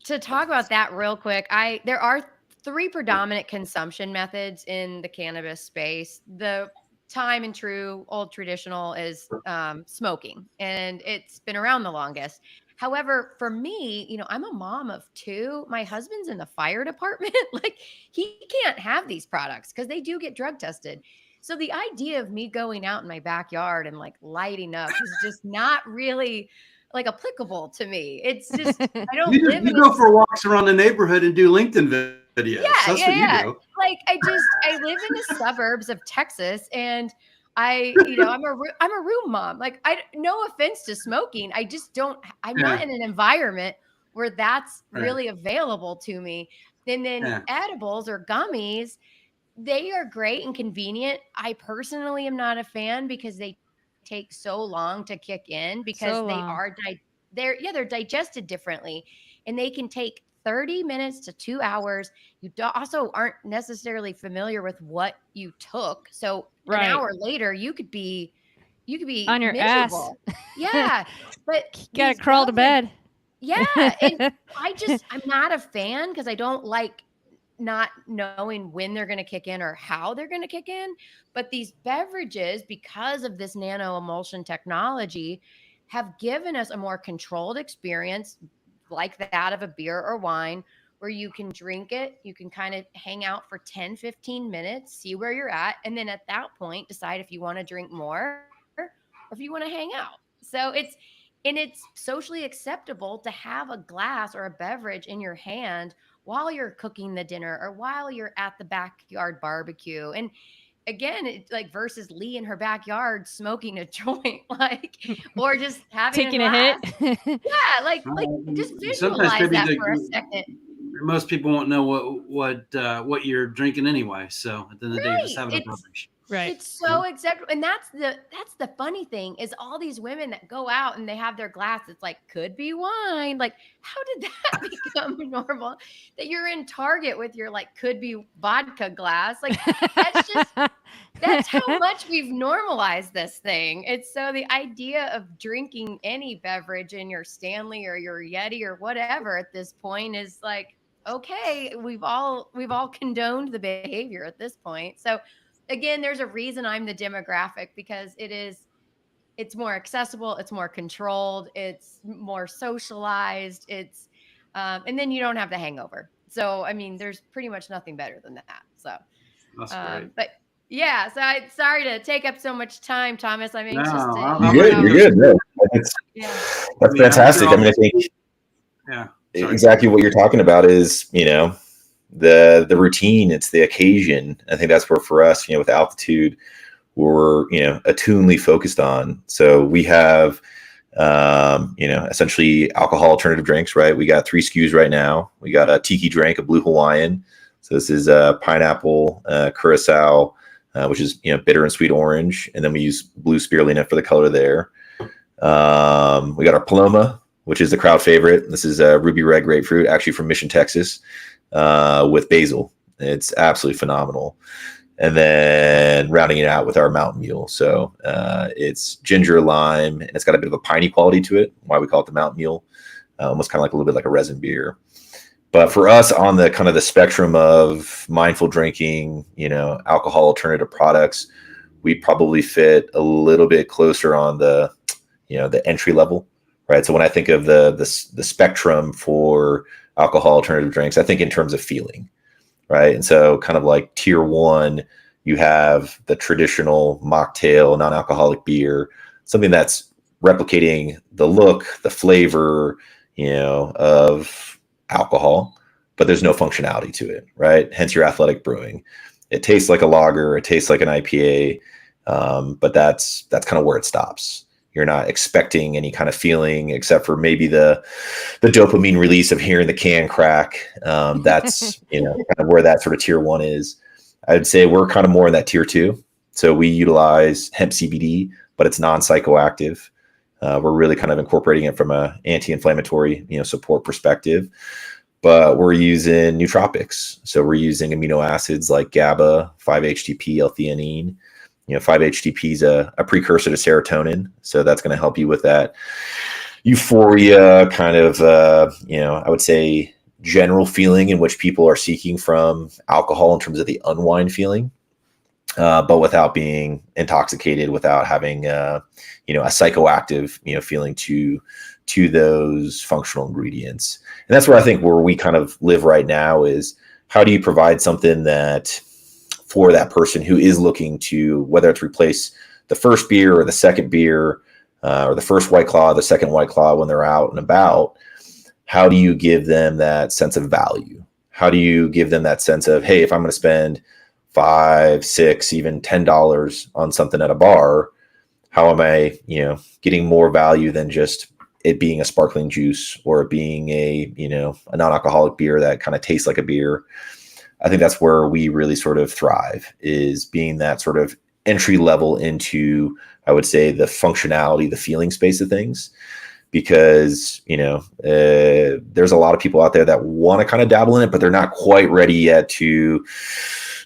to talk about that real quick, there are 3 predominant consumption methods in the cannabis space. The time and true old traditional is smoking, and it's been around the longest. However, for me, I'm a mom of 2. My husband's in the fire department. Like, he can't have these products because they do get drug tested. So the idea of me going out in my backyard and like lighting up is just not really like applicable to me. It's just, I don't live You in go for walks around the neighborhood and do LinkedIn videos. Yeah, That's what you do. Like, I live in the suburbs of Texas, and I'm a room mom. Like, no offense to smoking, I just don't. I'm not in an environment where that's really available to me. And then edibles or gummies, they are great and convenient. I personally am not a fan because they take so long to kick in, because So they long. are they're digested differently, and they can take 30 minutes to 2 hours. You also aren't necessarily familiar with what you took. So Right. an hour later, you could be On your miserable. ass. Yeah. But You gotta these crawl to gummies- bed. Yeah. And I'm not a fan because I don't like not knowing when they're going to kick in or how they're going to kick in. But these beverages, because of this nano emulsion technology, have given us a more controlled experience like that of a beer or wine, where you can drink it, you can kind of hang out for 10, 15 minutes, see where you're at. And then at that point, decide if you want to drink more or if you want to hang out. So it's socially acceptable to have a glass or a beverage in your hand while you're cooking the dinner or while you're at the backyard barbecue. And again, it's like versus Lee in her backyard smoking a joint, like, or just having Taking a hit. Yeah, like just Sometimes visualize maybe that for a second. most people won't know what you're drinking anyway. So at the end of the day, just Right. having a beverage. Right. It's so acceptable. And that's the funny thing is all these women that go out and they have their glass. It's like, could be wine. Like, how did that become normal? That you're in Target with your like could be vodka glass. Like that's how much we've normalized this thing. It's so the idea of drinking any beverage in your Stanley or your Yeti or whatever at this point is like, okay, we've all condoned the behavior at this point. So again, there's a reason I'm the demographic, because it's more accessible, it's more controlled, it's more socialized, and then you don't have the hangover. So I mean, there's pretty much nothing better than that. So That's great. but yeah, so sorry to take up so much time, Thomas. I'm anxious No, to I'm hear ready how- to You're good. No, that's, Yeah. that's fantastic. I mean, I think Yeah. Sorry. exactly what you're talking about is, the routine, it's the occasion. I think that's where for us, with altitude, we're, attunely focused on. So we have, essentially alcohol alternative drinks, right? We got 3 SKUs right now. We got a tiki drink, a blue Hawaiian. So this is pineapple, curacao, which is, bitter and sweet orange. And then we use blue spirulina for the color there. We got our Paloma, which is the crowd favorite. This is a ruby red grapefruit, actually from Mission, Texas, with basil. It's absolutely phenomenal. And then rounding it out with our Mountain Mule. So it's ginger, lime, and it's got a bit of a piney quality to it, why we call it the Mountain Mule. Almost kind of like a little bit like a resin beer. But for us, on the kind of the spectrum of mindful drinking, alcohol alternative products, we probably fit a little bit closer on the, the entry level, right? So when I think of the spectrum for alcohol alternative drinks, I think in terms of feeling, right? And so kind of like tier 1, you have the traditional mocktail, non-alcoholic beer, something that's replicating the look, the flavor, of alcohol, but there's no functionality to it, right? Hence your athletic brewing. It tastes like a lager, it tastes like an IPA, but that's kind of where it stops. You're not expecting any kind of feeling except for maybe the dopamine release of hearing the can crack. That's kind of where that sort of tier 1 is. I'd say we're kind of more in that tier 2. So we utilize hemp CBD, but it's non-psychoactive. We're really kind of incorporating it from a anti-inflammatory, support perspective. But we're using nootropics. So we're using amino acids like GABA, 5-HTP, L-theanine. 5-HTP is a precursor to serotonin. So that's going to help you with that euphoria kind of, I would say general feeling in which people are seeking from alcohol in terms of the unwind feeling. But without being intoxicated, without having, a psychoactive, feeling to those functional ingredients. And that's where I think where we kind of live right now is how do you provide something that for that person who is looking to, whether it's replace the first beer or the second beer, or the first White Claw, the second White Claw when they're out and about, how do you give them that sense of value? How do you give them that sense of, hey, if I'm going to spend $5, $6, even $10 on something at a bar, how am I, getting more value than just it being a sparkling juice or it being a non-alcoholic beer that kind of tastes like a beer? I think that's where we really sort of thrive, is being that sort of entry level into, I would say, the functionality, the feeling space of things. Because, there's a lot of people out there that want to kind of dabble in it, but they're not quite ready yet to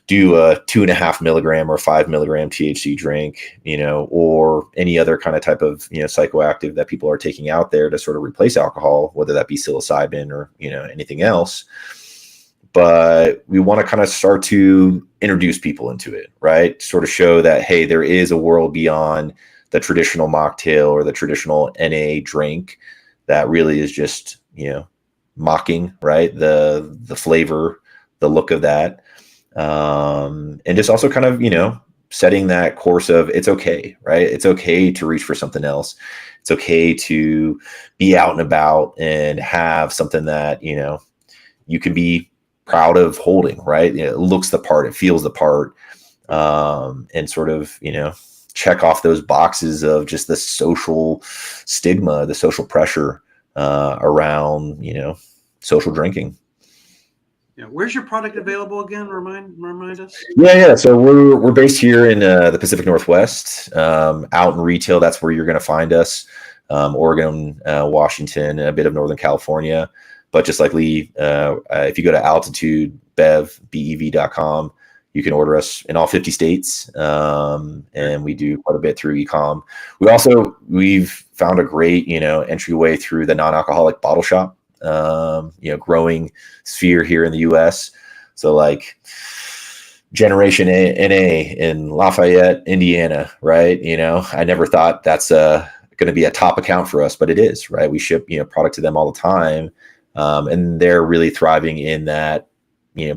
do a 2.5 milligram or 5 milligram THC drink, or any other kind of type of, psychoactive that people are taking out there to sort of replace alcohol, whether that be psilocybin or, anything else. But we want to kind of start to introduce people into it, right? Sort of show that, hey, there is a world beyond the traditional mocktail or the traditional NA drink that really is just, mocking, right? The flavor, the look of that. And just also kind of, setting that course of it's okay, right? It's okay to reach for something else. It's okay to be out and about and have something that, you can be proud of holding, right? It looks the part, it feels the part, and sort of, check off those boxes of just the social stigma, the social pressure around, social drinking. Yeah. Where's your product available again? Remind us. Yeah. So we're based here in the Pacific Northwest. Out in retail, that's where you're going to find us. Oregon, Washington, a bit of Northern California. But just like Lee, if you go to altitudebev.com, you can order us in all 50 states, and we do quite a bit through e-com. We've found a great entryway through the non-alcoholic bottle shop, growing sphere here in the U.S. So like Generation NA in Lafayette, Indiana, right? I never thought that's going to be a top account for us, but it is, right? We ship product to them all the time, and they're really thriving in that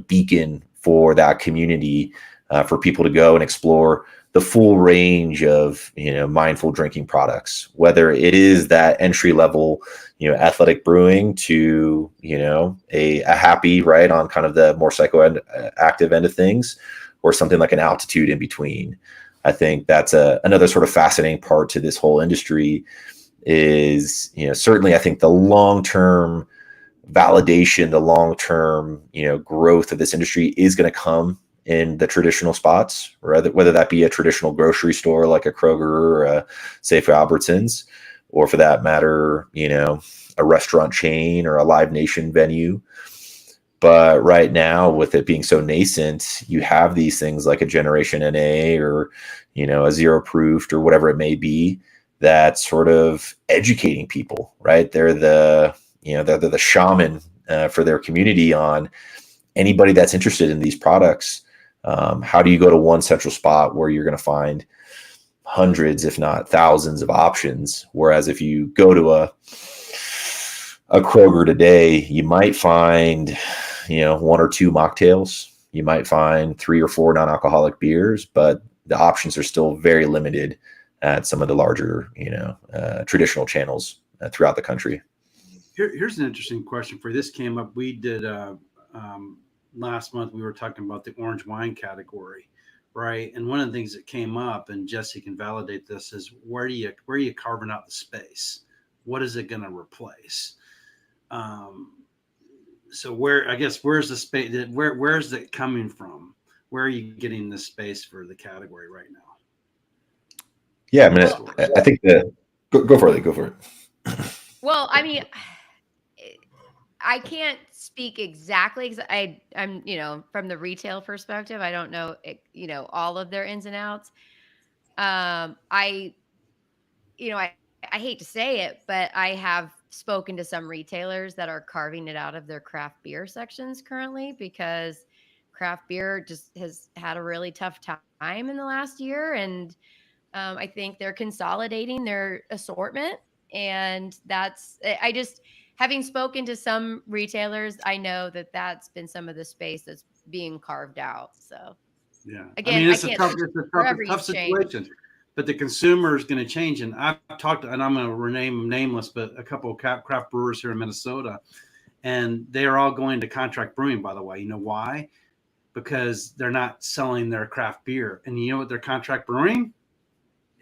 beacon for that community, for people to go and explore the full range of mindful drinking products, whether it is that entry level athletic brewing to a happy, right, on kind of the more psychoactive end of things, or something like an altitude in between. I think that's another sort of fascinating part to this whole industry is, certainly I think the long-term validation, the long-term, growth of this industry is going to come in the traditional spots, whether that be a traditional grocery store like a Kroger or a Safe Albertsons, or for that matter, a restaurant chain or a Live Nation venue. But right now, with it being so nascent, you have these things like a Generation NA or, a Zero Proofed or whatever it may be, that's sort of educating people, right? They're the shaman for their community on anybody that's interested in these products. How do you go to one central spot where you're going to find hundreds, if not thousands of options? Whereas if you go to a Kroger today, you might find, one or two mocktails. You might find 3 or 4 non-alcoholic beers, but the options are still very limited at some of the larger, traditional channels throughout the country. Here's an interesting question for you. This came up. We did last month. We were talking about the orange wine category, right? And one of the things that came up, and Jesse can validate this, is where are you carving out the space? What is it going to replace? So where's the space? Where's it coming from? Where are you getting the space for the category right now? Yeah, I mean, I think go for it. Go for it. Well, I mean, I can't speak exactly because I'm from the retail perspective. I don't know all of their ins and outs. I hate to say it, but I have spoken to some retailers that are carving it out of their craft beer sections currently, because craft beer just has had a really tough time in the last year, and I think they're consolidating their assortment. And having spoken to some retailers, I know that that's been some of the space that's being carved out. So yeah, again, I mean, it's a tough situation, but the consumer is going to change. And I've talked to, and I'm going to rename them nameless, but a couple of craft brewers here in Minnesota, and they are all going to contract brewing, by the way. You know why? Because they're not selling their craft beer. And you know what they're contract brewing?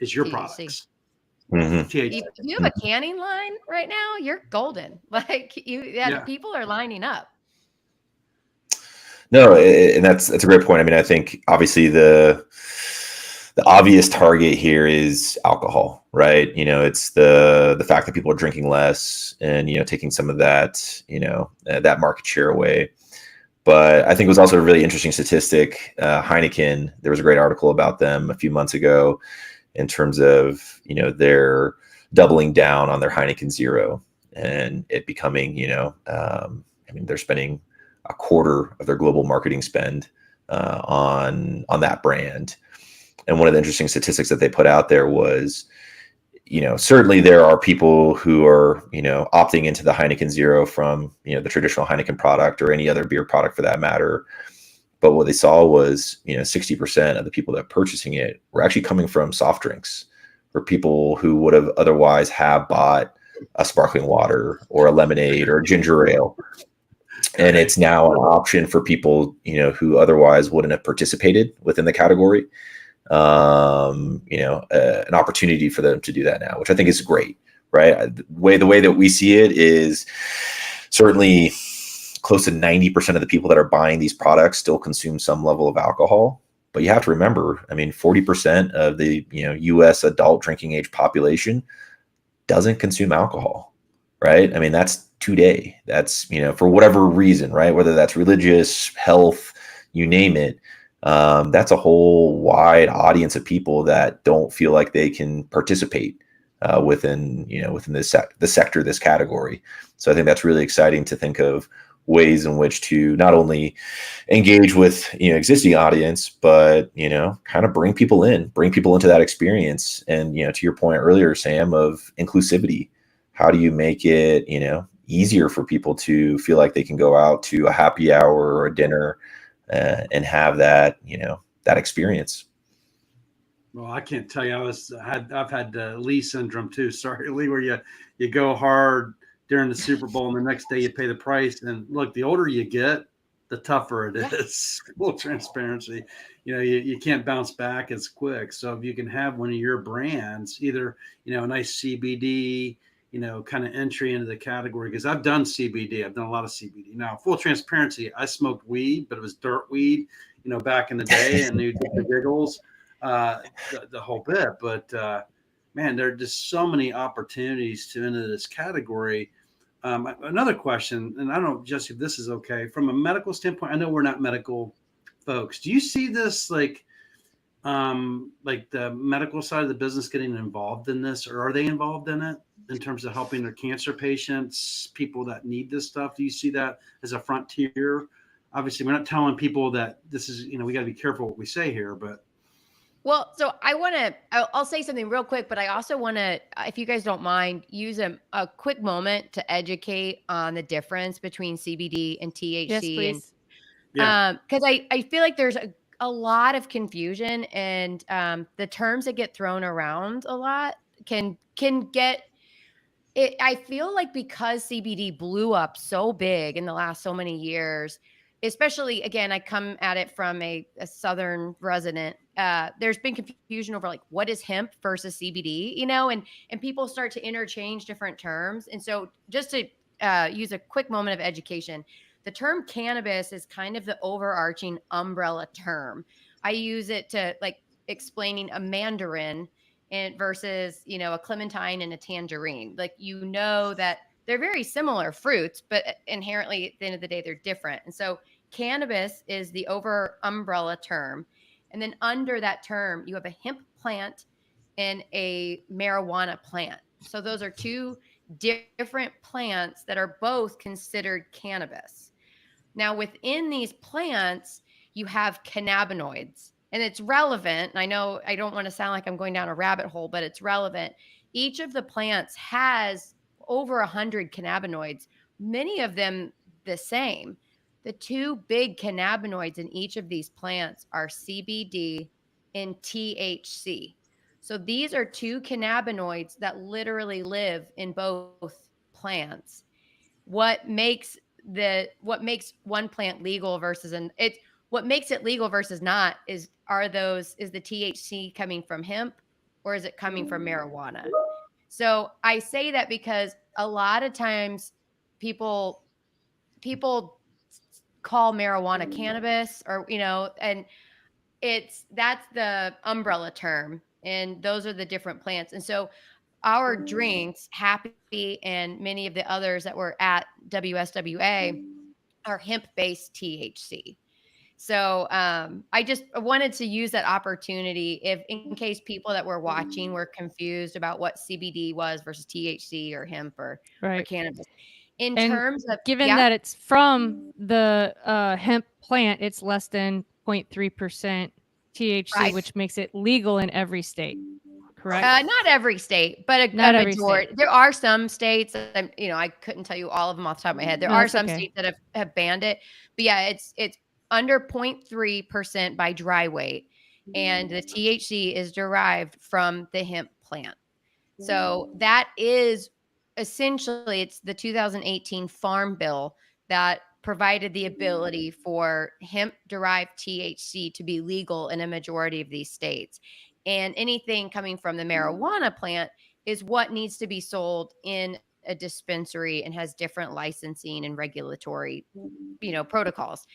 Is your products. Mm-hmm. If you have a canning line right now, you're golden. People are lining up. No, and that's a great point. I mean, I think obviously the obvious target here is alcohol, right? It's the fact that people are drinking less and taking some of that that market share away. But I think it was also a really interesting statistic. Heineken, there was a great article about them a few months ago in terms of, they're doubling down on their Heineken Zero and it becoming, they're spending a quarter of their global marketing spend on that brand. And one of the interesting statistics that they put out there was, certainly there are people who are, opting into the Heineken Zero from, the traditional Heineken product or any other beer product for that matter. But what they saw was, 60% of the people that are purchasing it were actually coming from soft drinks, or people who would have otherwise have bought a sparkling water or a lemonade or a ginger ale. And it's now an option for people, who otherwise wouldn't have participated within the category. An opportunity for them to do that now, which I think is great, right? The way that we see it is certainly close to 90% of the people that are buying these products still consume some level of alcohol. But you have to remember, I mean, 40% of the U.S. adult drinking age population doesn't consume alcohol, right? I mean, that's today. That's, for whatever reason, right? Whether that's religious, health, you name it. That's a whole wide audience of people that don't feel like they can participate within this the sector, this category. So I think that's really exciting to think of ways in which to not only engage with existing audience, but kind of bring people into that experience. And to your point earlier, Sam, of inclusivity, how do you make it easier for people to feel like they can go out to a happy hour or a dinner and have that that experience? Well, I can't tell you. I've had Lee syndrome too. Sorry, Lee, where you go hard during the Super Bowl and the next day you pay the price. And look, the older you get, the tougher it is. Full transparency. You can't bounce back as quick. So if you can have one of your brands, either a nice CBD, kind of entry into the category, because I've done CBD. I've done a lot of CBD. Now, full transparency, I smoked weed, but it was dirt weed, back in the day, and you get the giggles. The whole bit, but man, there are just so many opportunities to enter this category. Another question, and I don't know, Jesse, if this is okay from a medical standpoint. I know we're not medical folks. Do you see this like the medical side of the business getting involved in this, or are they involved in it in terms of helping their cancer patients, people that need this stuff? Do you see that as a frontier? Obviously, we're not telling people that this is, we got to be careful what we say here, but. Well, so I'll say something real quick, but I also want to, if you guys don't mind, use a quick moment to educate on the difference between CBD and THC. Yes, please. Because I feel like there's a lot of confusion, and the terms that get thrown around a lot can get it. I feel like because CBD blew up so big in the last so many years, especially, again, I come at it from a Southern resident. There's been confusion over like what is hemp versus CBD, and people start to interchange different terms. And so just to use a quick moment of education, the term cannabis is kind of the overarching umbrella term. I use it to like explaining a mandarin and versus, a clementine and a tangerine. Like, that they're very similar fruits, but inherently at the end of the day, they're different. And so cannabis is the over umbrella term. And then under that term, you have a hemp plant and a marijuana plant. So those are two different plants that are both considered cannabis. Now, within these plants, you have cannabinoids, and it's relevant. And I know I don't want to sound like I'm going down a rabbit hole, but it's relevant. Each of the plants has over 100 cannabinoids, many of them the same. The two big cannabinoids in each of these plants are CBD and THC. So these are two cannabinoids that literally live in both plants. What makes one plant legal versus what makes it legal versus not is the THC coming from hemp or is it coming from marijuana? So I say that because a lot of times people call marijuana cannabis, or and that's the umbrella term, and those are the different plants. And so our drinks, Happy and many of the others that were at WSWA, are hemp-based THC. So I just wanted to use that opportunity in case people that were watching were confused about what CBD was versus THC or hemp or cannabis. In terms of given that it's from the hemp plant, it's less than 0.3% THC, which makes it legal in every state. Correct? Not every state, but a majority. There are some states, I couldn't tell you all of them off the top of my head. There are some states that have banned it, but yeah, it's under 0.3% by dry weight, and the THC is derived from the hemp plant. So that is essentially, it's the 2018 Farm Bill that provided the ability for hemp-derived THC to be legal in a majority of these states. And anything coming from the marijuana plant is what needs to be sold in a dispensary and has different licensing and regulatory, protocols.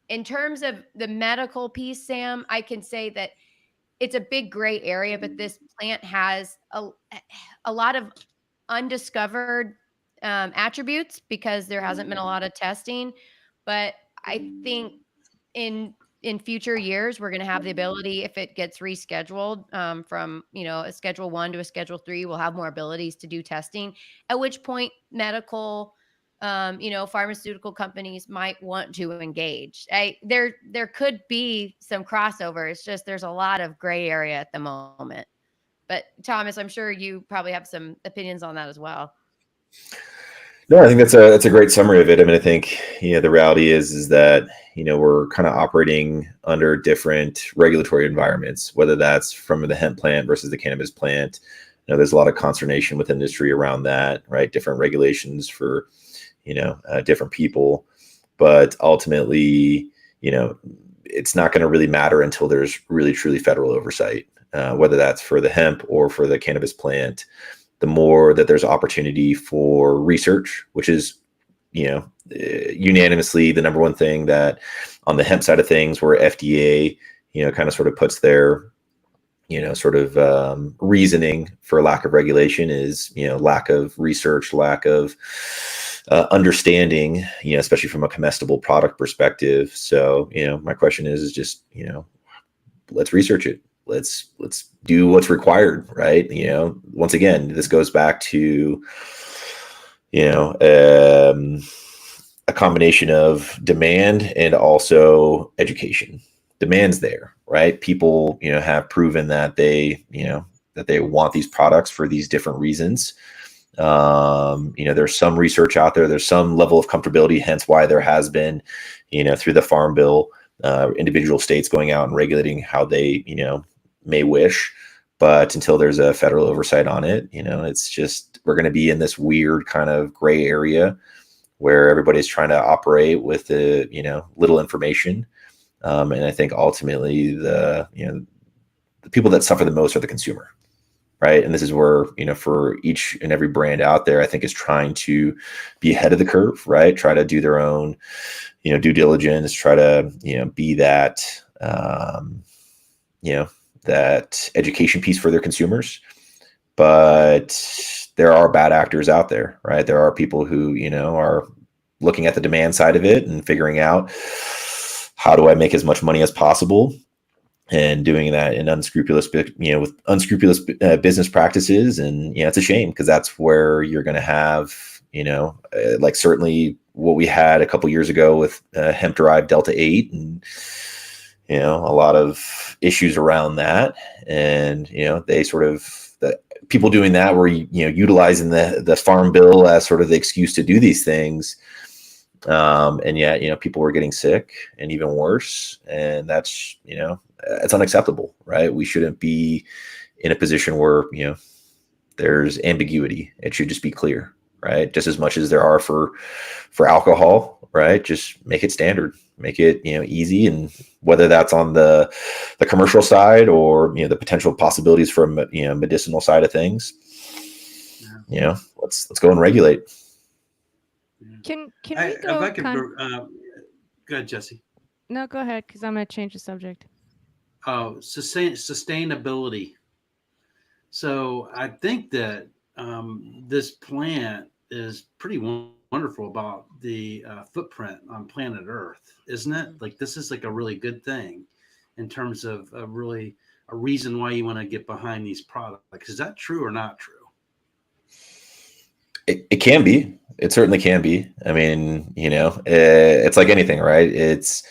In terms of the medical piece, Sam, I can say that it's a big gray area, but this plant has a lot of undiscovered attributes because there hasn't been a lot of testing. But I think in future years, we're going to have the ability, if it gets rescheduled from a Schedule 1 to a Schedule 3, we'll have more abilities to do testing. At which point, medical, pharmaceutical companies might want to engage. There could be some crossover. It's just there's a lot of gray area at the moment. But Thomas, I'm sure you probably have some opinions on that as well. No, I think that's a great summary of it. I mean, I think the reality is that we're kind of operating under different regulatory environments, whether that's from the hemp plant versus the cannabis plant. There's a lot of consternation with industry around that, right? Different regulations for different people, but ultimately, it's not going to really matter until there's really truly federal oversight, whether that's for the hemp or for the cannabis plant. The more that there's opportunity for research, which is, unanimously the number one thing that on the hemp side of things, where FDA, kind of sort of puts their, reasoning for lack of regulation is, lack of research, lack of understanding, especially from a comestible product perspective. So, my question is just, let's research it. Let's do what's required, right? Once again, this goes back to, a combination of demand and also education. Demand's there, right? People, have proven that they want these products for these different reasons. There's some research out there. There's some level of comfortability, hence why there has been, through the Farm Bill, individual states going out and regulating how they, may wish. But until there's a federal oversight on it, it's just, we're going to be in this weird kind of gray area where everybody's trying to operate with the, little information. And I think ultimately the people that suffer the most are the consumer, right? And this is where, for each and every brand out there, I think is trying to be ahead of the curve, right? Try to do their own, due diligence, try to, be that, that education piece for their consumers. But there are bad actors out there, right? There are people who, are looking at the demand side of it and figuring out, how do I make as much money as possible, and doing that in unscrupulous, with unscrupulous business practices. And, it's a shame, because that's where you're going to have, like certainly what we had a couple years ago with hemp derived Delta 8 and, a lot of issues around that. And, they sort of, the people doing that were, utilizing the Farm Bill as sort of the excuse to do these things. And yet, people were getting sick and even worse. And that's, it's unacceptable, right? We shouldn't be in a position where, there's ambiguity. It should just be clear, right? Just as much as there are for alcohol, right? Just make it standard, make it, easy. And whether that's on the commercial side or, the potential possibilities for, medicinal side of things, let's go and regulate. Can we go? If I could, go ahead, Jesse. No, go ahead, because I'm going to change the subject. Oh, sustainability. So I think that this plant is pretty wonderful about the footprint on planet Earth, isn't it? Like, this is like a really good thing in terms of really a reason why you want to get behind these products. Is that true or not true? It can be. It certainly can be. I mean, it's like anything, right? It's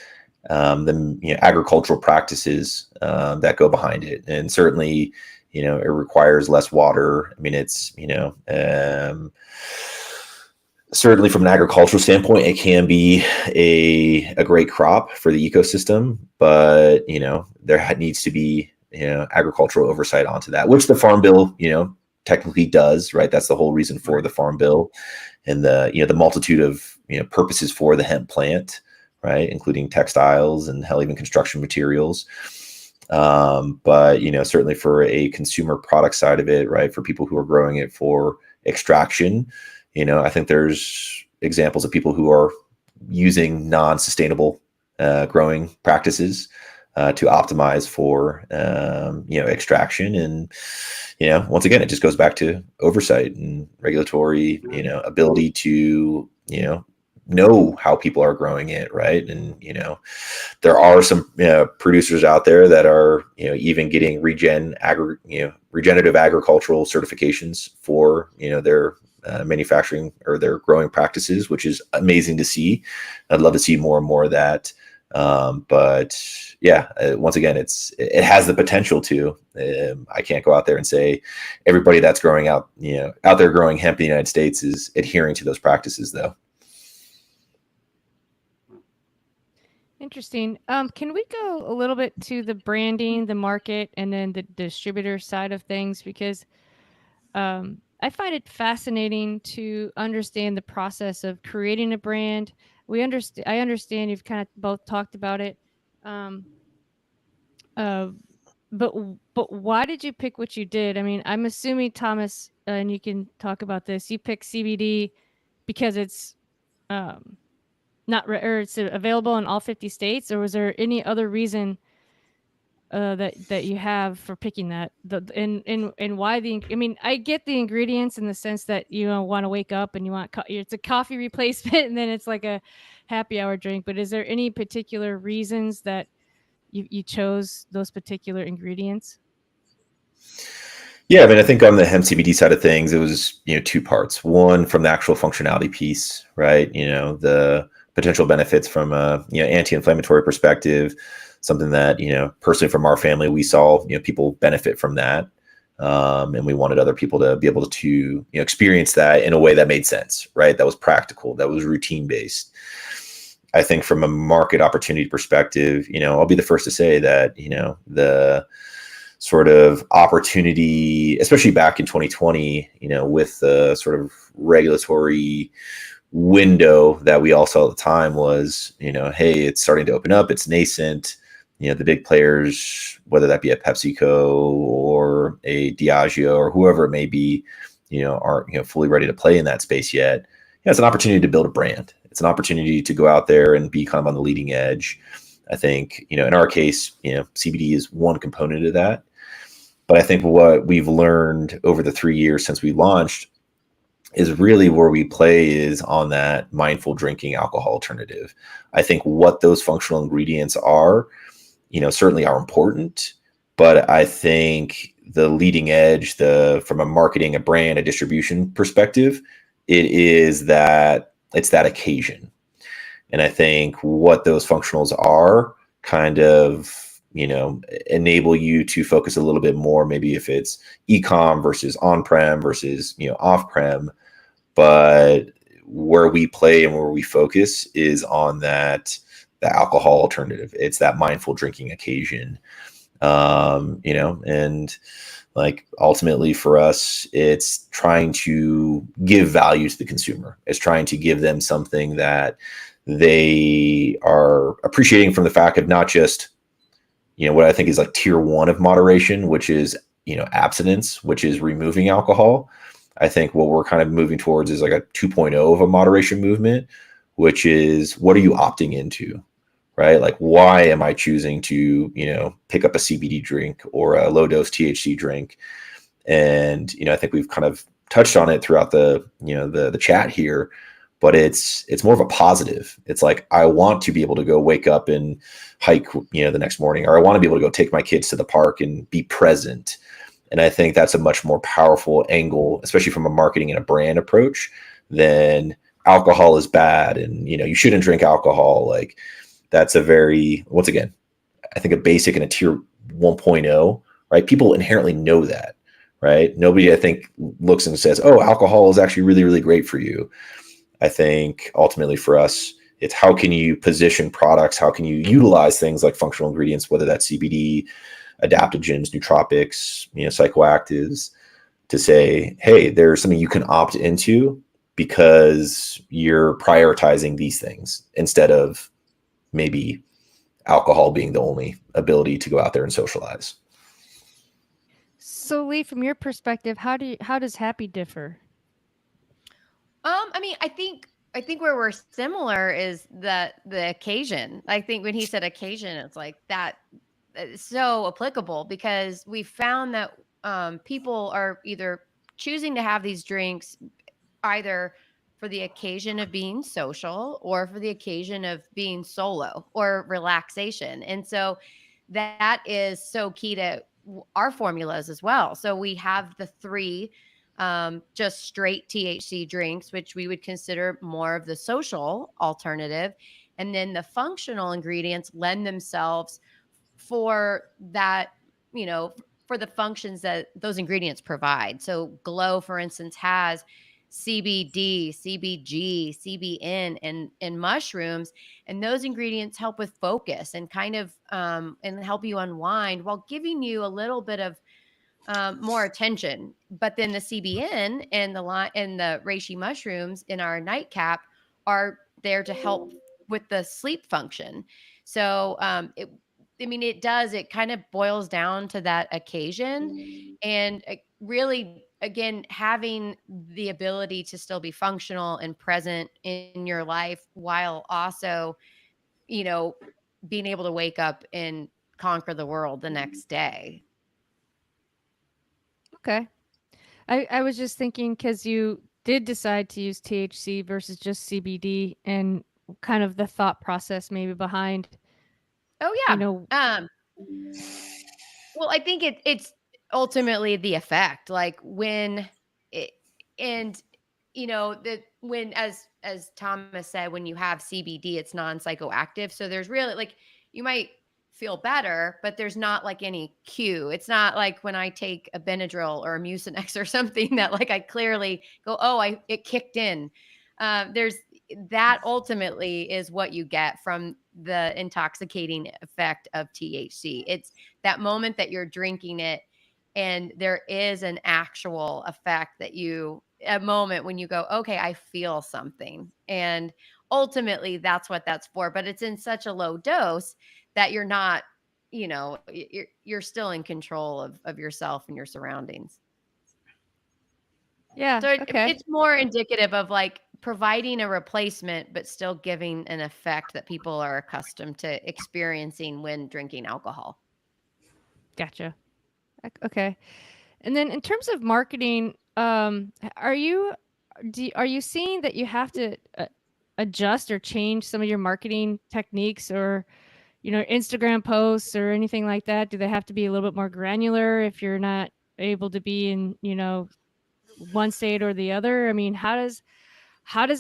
the agricultural practices that go behind it, and certainly, it requires less water. I mean, it's certainly from an agricultural standpoint, it can be a great crop for the ecosystem, but there needs to be agricultural oversight onto that, which the Farm Bill technically does, right? That's the whole reason for the Farm Bill, and the multitude of purposes for the hemp plant, right, including textiles and hell, even construction materials. But certainly for a consumer product side of it, right, for people who are growing it for extraction. I think there's examples of people who are using non-sustainable growing practices to optimize for extraction. And once again, it just goes back to oversight and regulatory ability to know how people are growing it, right? And there are some producers out there that are even getting regenerative agricultural certifications for their manufacturing or their growing practices, which is amazing to see. I'd love to see more and more of that. But yeah, once again, it has the potential to. I can't go out there and say everybody that's growing out there growing hemp in the United States is adhering to those practices, though. Interesting. Can we go a little bit to the branding, the market, and then the distributor side of things? Because I find it fascinating to understand the process of creating a brand. I understand you've kind of both talked about it. But why did you pick what you did? I mean, I'm assuming, Thomas, and you can talk about this, you picked CBD because it's it's available in all 50 states, or was there any other reason that you have for picking that? And why I mean, I get the ingredients in the sense that you want to wake up and you want it's a coffee replacement, and then it's like a happy hour drink. But is there any particular reasons that you chose those particular ingredients? Yeah, I mean, I think on the hemp CBD side of things, it was two parts. One, from the actual functionality piece, right? The potential benefits from a anti-inflammatory perspective, something that personally from our family we saw people benefit from that, and we wanted other people to be able to experience that in a way that made sense, right? That was practical, that was routine based. I think from a market opportunity perspective, I'll be the first to say that the sort of opportunity, especially back in 2020, with the sort of regulatory window that we all saw at the time was, hey, it's starting to open up, it's nascent. The big players, whether that be a PepsiCo or a Diageo or whoever it may be, aren't fully ready to play in that space yet. It's an opportunity to build a brand. It's an opportunity to go out there and be kind of on the leading edge. I think, in our case, CBD is one component of that. But I think what we've learned over the 3 years since we launched is really where we play is on that mindful drinking alcohol alternative. I think what those functional ingredients are, certainly are important, but I think the leading edge, from a marketing, a brand, a distribution perspective, it's that occasion. And I think what those functionals are kind of, enable you to focus a little bit more, maybe if it's e-com versus on-prem versus, off-prem. But where we play and where we focus is on the alcohol alternative. It's that mindful drinking occasion, and like ultimately for us, it's trying to give value to the consumer. It's trying to give them something that they are appreciating from the fact of not just, what I think is like tier 1 of moderation, which is, abstinence, which is removing alcohol. I think what we're kind of moving towards is like a 2.0 of a moderation movement, which is what are you opting into, right? Like, why am I choosing to, pick up a CBD drink or a low dose THC drink? And, I think we've kind of touched on it throughout the chat here, but it's more of a positive. It's like, I want to be able to go wake up and hike, the next morning, or I want to be able to go take my kids to the park and be present. And I think that's a much more powerful angle, especially from a marketing and a brand approach, than alcohol is bad and, you shouldn't drink alcohol. Like, that's a very, once again, I think a basic and a tier 1.0, right? People inherently know that, right? Nobody, I think, looks and says, oh, alcohol is actually really, really great for you. I think ultimately for us, it's how can you position products? How can you utilize things like functional ingredients, whether that's CBD, adaptogens, nootropics, psychoactives, to say, hey, there's something you can opt into because you're prioritizing these things instead of maybe alcohol being the only ability to go out there and socialize. So Lee, from your perspective, how does happy differ? I mean, I think where we're similar is the occasion. I think when he said occasion, it's like that is so applicable because we found that people are either choosing to have these drinks either for the occasion of being social or for the occasion of being solo or relaxation. And so that is so key to our formulas as well. So we have the three just straight THC drinks, which we would consider more of the social alternative. And then the functional ingredients lend themselves for that, you know, for the functions that those ingredients provide. So Glow, for instance, has CBD, CBG, CBN, and mushrooms, and those ingredients help with focus and kind of and help you unwind while giving you a little bit of more attention. But then the CBN and the reishi mushrooms in our nightcap are there to help with the sleep function. So I mean, it kind of boils down to that occasion and really, again, having the ability to still be functional and present in your life while also, you know, being able to wake up and conquer the world the next day. Okay. I was just thinking because you did decide to use THC versus just CBD and kind of the thought process maybe behind, Oh you yeah. know, Well, I think it's ultimately the effect. Like when it and you know that when as Thomas said, when you have CBD, it's non-psychoactive. So there's really like you might feel better, but there's not like any cue. It's not like when I take a Benadryl or a Mucinex or something that like I clearly go, oh, it kicked in. There's that ultimately is what you get from the intoxicating effect of THC. It's that moment that you're drinking it and there is an actual effect that a moment when you go, okay, I feel something. And ultimately that's what that's for, but it's in such a low dose that you're not, you're still in control of yourself and your surroundings. yeah, So okay. it's more indicative of like providing a replacement, but still giving an effect that people are accustomed to experiencing when drinking alcohol. Gotcha. Okay. And then in terms of marketing, are you seeing that you have to adjust or change some of your marketing techniques or, Instagram posts or anything like that? Do they have to be a little bit more granular if you're not able to be in, one state or the other? I mean, how does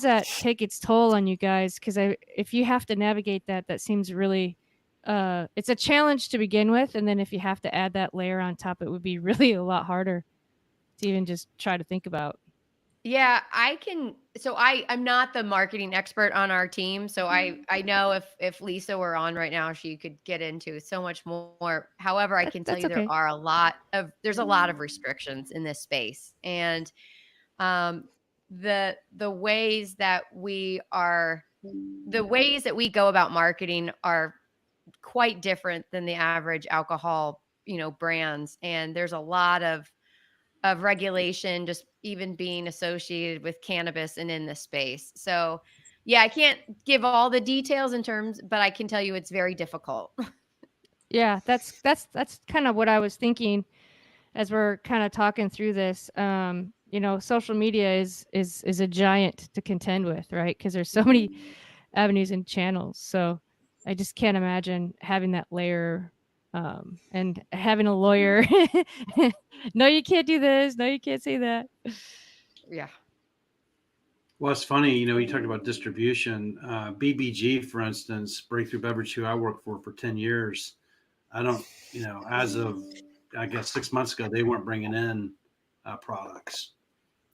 that take its toll on you guys? Because if you have to navigate that, that seems really it's a challenge to begin with, and then if you have to add that layer on top, it would be really a lot harder to even just try to think about. Yeah, I can. So I'm not the marketing expert on our team. So I know if Lisa were on right now, she could get into so much more. However, I can tell That's you okay. there's a lot of restrictions in this space. And um the ways that the ways that we go about marketing are quite different than the average alcohol, brands. And there's a lot of regulation just even being associated with cannabis and in this space. So, yeah, I can't give all the details in terms, but I can tell you it's very difficult. Yeah, that's kind of what I was thinking as we're kind of talking through this. Social media is a giant to contend with, right? Because there's so many avenues and channels. So I just can't imagine having that layer and having a lawyer. No, you can't do this. No, you can't say that. Yeah. Well, it's funny, you talked about distribution. BBG, for instance, Breakthrough Beverage, who I worked for 10 years. I don't, as of, I guess, 6 months ago, they weren't bringing in products,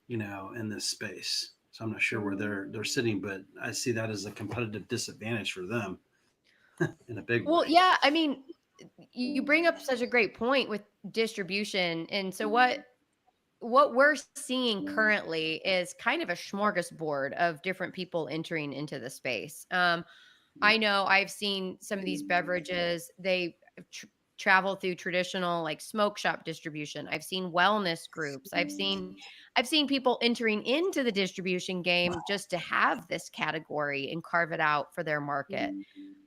in this space. So I'm not sure where they're sitting, but I see that as a competitive disadvantage for them in a big Well, way. yeah, I mean, you bring up such a great point with distribution. And so what we're seeing currently is kind of a smorgasbord of different people entering into the space. I know I've seen some of these beverages, they travel through traditional like smoke shop distribution. I've seen wellness groups. I've seen people entering into the distribution game just to have this category and carve it out for their market.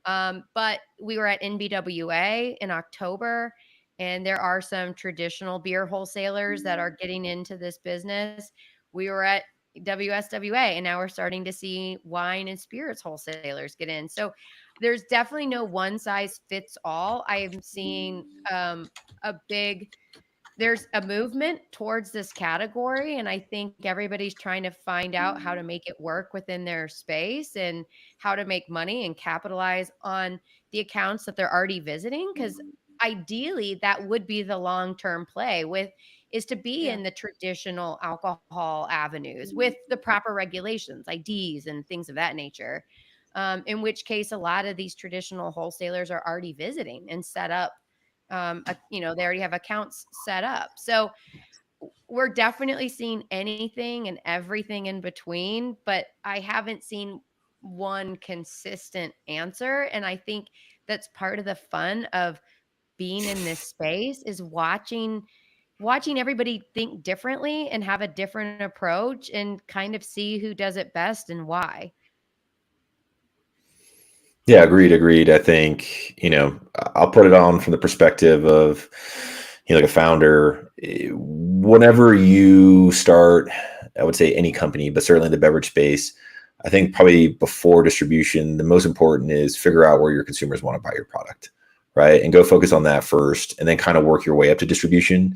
But we were at NBWA in October, and there are some traditional beer wholesalers that are getting into this business. We were at WSWA, and now we're starting to see wine and spirits wholesalers get in. So there's definitely no one size fits all. I am seeing there's a movement towards this category, and I think everybody's trying to find out how to make it work within their space and how to make money and capitalize on the accounts that they're already visiting, because ideally that would be the long-term play is to be in the traditional alcohol avenues with the proper regulations, IDs and things of that nature. In which case a lot of these traditional wholesalers are already visiting and set up, they already have accounts set up. So we're definitely seeing anything and everything in between, but I haven't seen one consistent answer. And I think that's part of the fun of being in this space is watching everybody think differently and have a different approach and kind of see who does it best and why. Yeah, agreed. I think, I'll put it on from the perspective of, like a founder. Whenever you start, I would say any company, but certainly in the beverage space, I think probably before distribution, the most important is figure out where your consumers want to buy your product, right? And go focus on that first, and then kind of work your way up to distribution.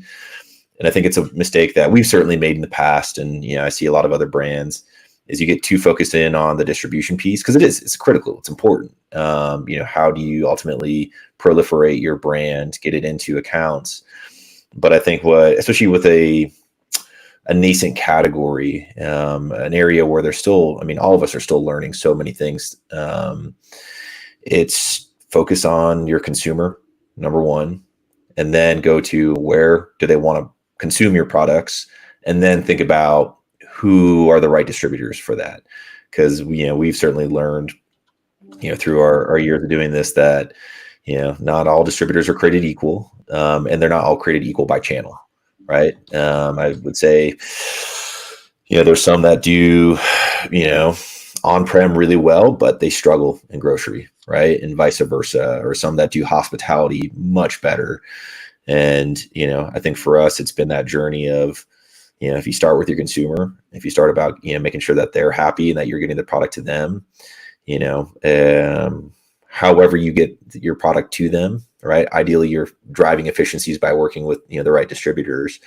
And I think it's a mistake that we've certainly made in the past. And, I see a lot of other brands is you get too focused in on the distribution piece, because it's critical, it's important. How do you ultimately proliferate your brand, get it into accounts? But I think especially with a nascent category, an area where there's still, all of us are still learning so many things. It's focus on your consumer, number one, and then go to where do they want to consume your products, and then think about who are the right distributors for that. Because we've certainly learned, through our years of doing this, that not all distributors are created equal, and they're not all created equal by channel, right? I would say, there's some that do, on-prem really well, but they struggle in grocery, right? And vice versa, or some that do hospitality much better. And, I think for us, it's been that journey of, if you start with your consumer, if you start about, making sure that they're happy and that you're getting the product to them, however you get your product to them, right? Ideally, you're driving efficiencies by working with, the right distributors.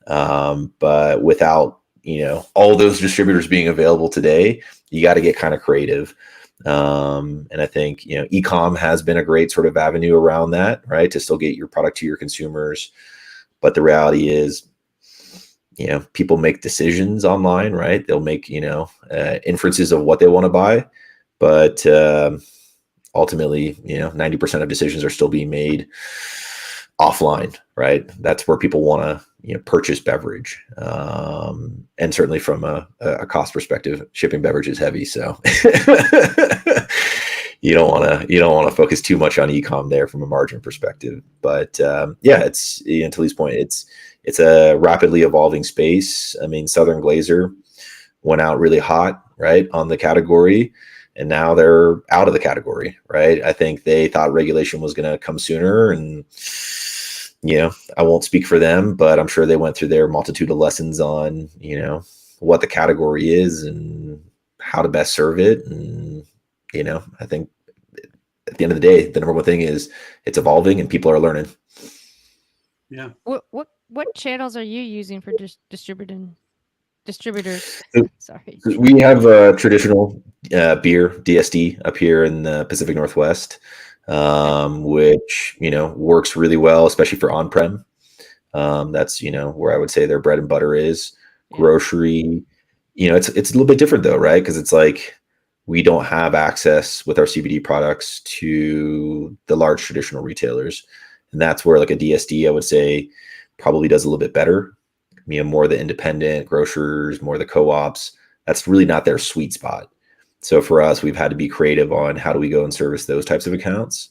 But without, all those distributors being available today, you got to get kind of creative. And I think, e-com has been a great sort of avenue around that, right? To still get your product to your consumers. But the reality is, people make decisions online, right? They'll make, inferences of what they want to buy, but ultimately, 90% of decisions are still being made offline, right? That's where people want to, purchase beverage. And certainly from a cost perspective, shipping beverage is heavy. So you don't want to focus too much on e-com there from a margin perspective. But it's, to Lee's point, it's a rapidly evolving space. Southern Glazer went out really hot, right, on the category, and now they're out of the category, right? I think they thought regulation was going to come sooner, and I won't speak for them, but I'm sure they went through their multitude of lessons on, what the category is and how to best serve it. And, I think at the end of the day, the number one thing is it's evolving and people are learning. Yeah. What channels are you using for distributors? Sorry. We have traditional beer, DSD, up here in the Pacific Northwest, which, works really well, especially for on-prem. That's, where I would say their bread and butter is. Grocery, it's a little bit different though, right? Because it's like we don't have access with our CBD products to the large traditional retailers. And that's where like a DSD, I would say, probably does a little bit better. More the independent grocers, more the co-ops. That's really not their sweet spot. So for us, we've had to be creative on how do we go and service those types of accounts.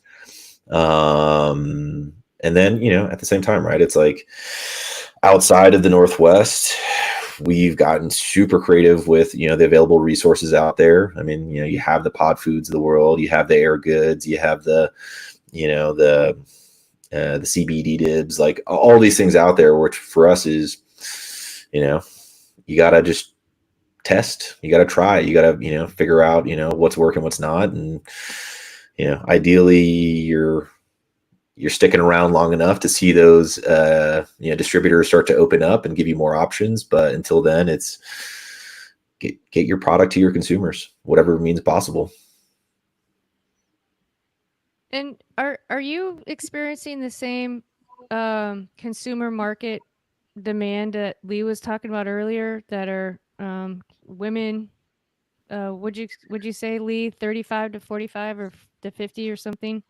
And then, at the same time, right, it's like outside of the Northwest, we've gotten super creative with, the available resources out there. I mean, you have the pod foods of the world, you have the air goods, you have the, the CBD dibs, like all these things out there, which for us is, you got to just test, you got to try, you got to, figure out, what's working, what's not. And, ideally you're sticking around long enough to see those, distributors start to open up and give you more options. But until then, it's get your product to your consumers, whatever means possible. And are you experiencing the same consumer market demand that Lee was talking about earlier, that are women? Would you say, Lee, 35 to 45 or to 50 or something?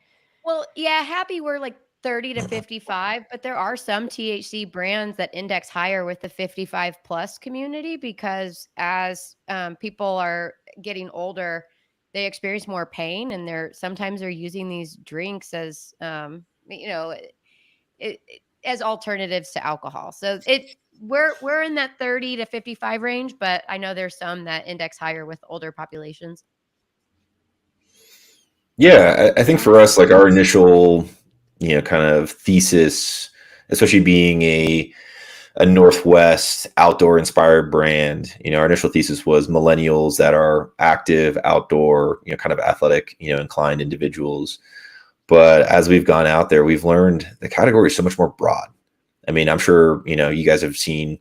Well, yeah, happy we're like 30 to 55, but there are some THC brands that index higher with the 55 plus community, because as people are getting older, they experience more pain, and sometimes they're using these drinks as as alternatives to alcohol. So we're in that 30 to 55 range, but I know there's some that index higher with older populations. Yeah, I think for us, like our initial, kind of thesis, especially being a Northwest outdoor inspired brand, our initial thesis was millennials that are active, outdoor, kind of athletic, inclined individuals. But as we've gone out there, we've learned the category is so much more broad. I mean, I'm sure, you guys have seen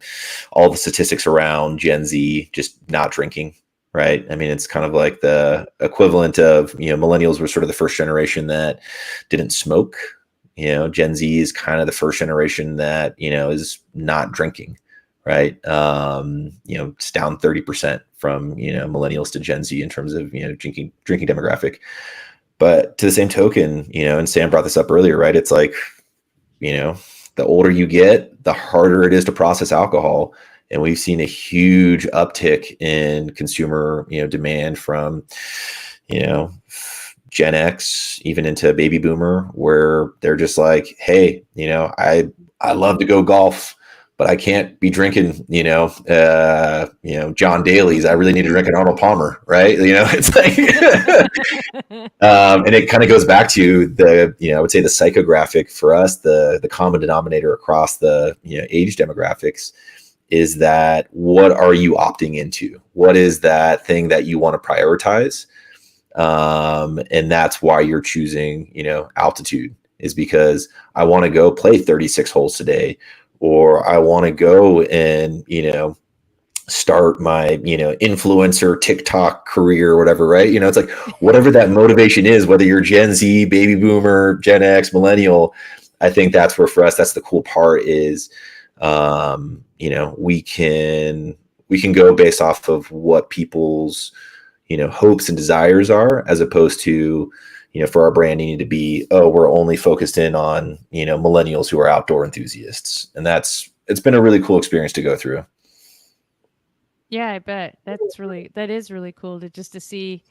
all the statistics around Gen Z just not drinking, right? I mean, it's kind of like the equivalent of, millennials were sort of the first generation that didn't smoke. Gen Z is kind of the first generation that, is not drinking, right? It's down 30% from, millennials to Gen Z in terms of, drinking demographic. But to the same token, and Sam brought this up earlier, right? It's like, the older you get, the harder it is to process alcohol. And we've seen a huge uptick in consumer, demand from, Gen X, even into baby boomer, where they're just like, hey, I love to go golf, but I can't be drinking, John Daly's. I really need to drink an Arnold Palmer, right? It's like, and it kind of goes back to the, I would say the psychographic for us, the common denominator across the, age demographics is that what are you opting into? What is that thing that you want to prioritize? And that's why you're choosing, altitude, is because I want to go play 36 holes today, or I want to go and, start my, influencer TikTok career or whatever, right? It's like whatever that motivation is, whether you're Gen Z, baby boomer, Gen X, millennial, I think that's where for us, that's the cool part is, we can go based off of what people's, hopes and desires are, as opposed to, for our brand needing to be, we're only focused in on, millennials who are outdoor enthusiasts. And it's been a really cool experience to go through. Yeah, I bet that is really cool to see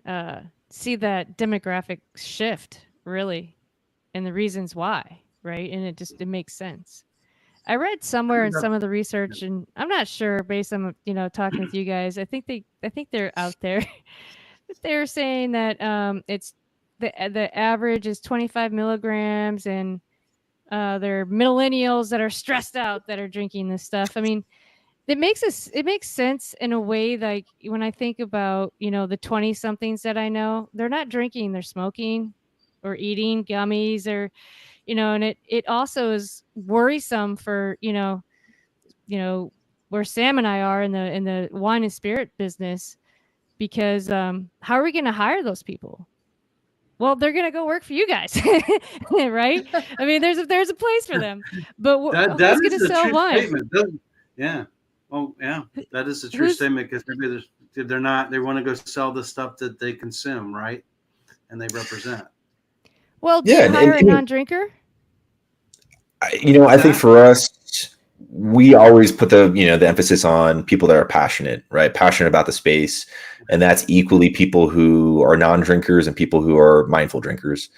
that demographic shift, really, and the reasons why, right? And it makes sense. I read somewhere in some of the research, and I'm not sure based on, talking with you guys, I think they're out there, but they're saying that it's the average is 25 milligrams, and they're millennials that are stressed out that are drinking this stuff. I mean, it makes sense in a way. Like when I think about, the 20 somethings that I know, they're not drinking, they're smoking or eating gummies, or, and it also is worrisome for, where Sam and I are in the wine and spirit business, because how are we going to hire those people? Well, they're going to go work for you guys, right? I mean, there's a place for them, but who's going to sell wine? Yeah. Oh, yeah. That is a true statement, because maybe they want to go sell the stuff that they consume, right? And they represent. Well, do you hire a non-drinker? I think for us, we always put the emphasis on people that are passionate, right? Passionate about the space. And that's equally people who are non-drinkers and people who are mindful drinkers.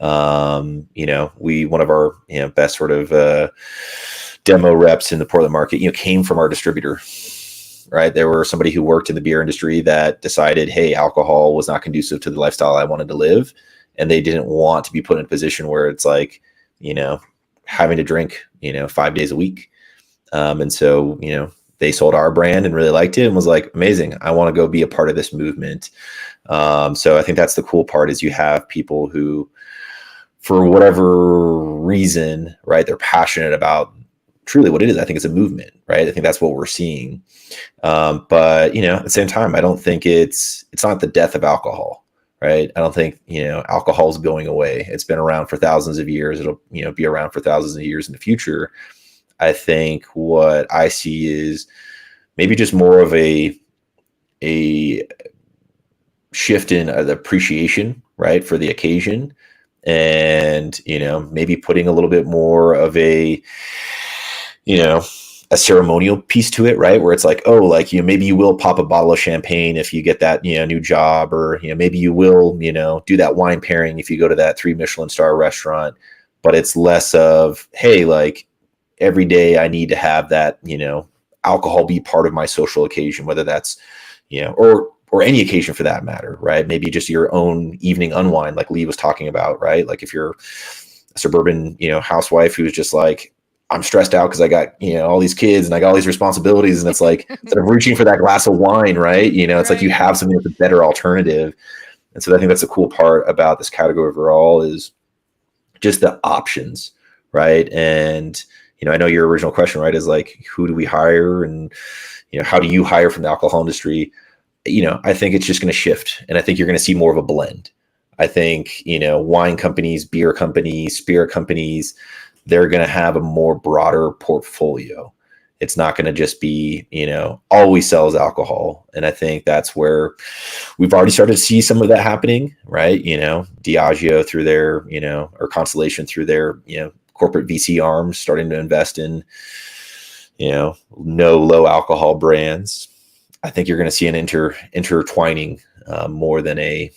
One of our best sort of demo reps in the Portland market, came from our distributor. Right, there were somebody who worked in the beer industry that decided, hey, alcohol was not conducive to the lifestyle I wanted to live, and they didn't want to be put in a position where it's like, having to drink, 5 days a week. And so, they sold our brand and really liked it and was like, amazing, I want to go be a part of this movement. So I think that's the cool part, is you have people who, for whatever reason, right, they're passionate about truly what it is. I think it's a movement, right? I think that's what we're seeing. But at the same time, I don't think it's not the death of alcohol, right? I don't think, alcohol is going away. It's been around for thousands of years. It'll, be around for thousands of years in the future. I think what I see is maybe just more of a shift in the appreciation, right, for the occasion, and maybe putting a little bit more of a ceremonial piece to it, right, where it's like, oh, like, maybe you will pop a bottle of champagne if you get that new job, or maybe you will do that wine pairing if you go to that 3 Michelin star restaurant. But it's less of, hey, like, every day I need to have that alcohol be part of my social occasion, whether that's or any occasion for that matter, right? Maybe just your own evening unwind, like Lee was talking about, right? Like if you're a suburban, housewife who's just like, I'm stressed out because I got, all these kids and I got all these responsibilities. And it's like, instead of reaching for that glass of wine, right? It's like you have something that's a better alternative. And so I think that's the cool part about this category overall, is just the options, right? And, I know your original question, right, is like, who do we hire, and, how do you hire from the alcohol industry? I think it's just going to shift. And I think you're going to see more of a blend. I think, wine companies, beer companies, spirit companies, they're going to have a more broader portfolio. It's not going to just be, all we sell is alcohol. And I think that's where we've already started to see some of that happening, right? Diageo through their, or Constellation through their, corporate VC arms, starting to invest in, low alcohol brands. I think you're going to see an intertwining more than a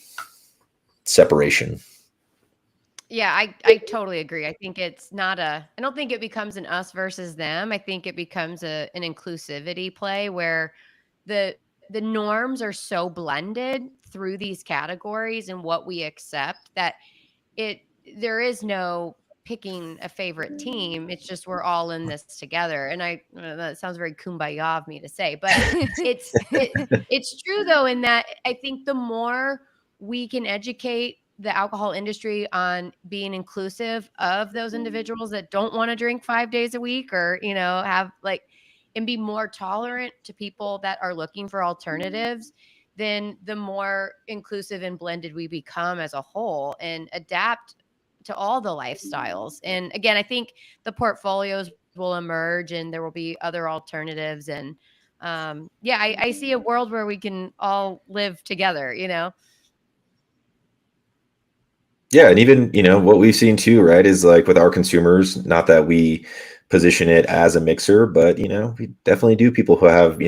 separation. Yeah, I totally agree. I think it's not I don't think it becomes an us versus them. I think it becomes an inclusivity play where the norms are so blended through these categories and what we accept that there is no picking a favorite team. It's just we're all in this together. And that sounds very kumbaya of me to say, but it's true though, in that I think the more we can educate the alcohol industry on being inclusive of those individuals that don't want to drink 5 days a week, or have like, and be more tolerant to people that are looking for alternatives, then the more inclusive and blended we become as a whole, and adapt to all the lifestyles. And again, I think the portfolios will emerge and there will be other alternatives. And I see a world where we can all live together, Yeah, and even what we've seen too, right, is like with our consumers, not that we position it as a mixer, but we definitely do people who have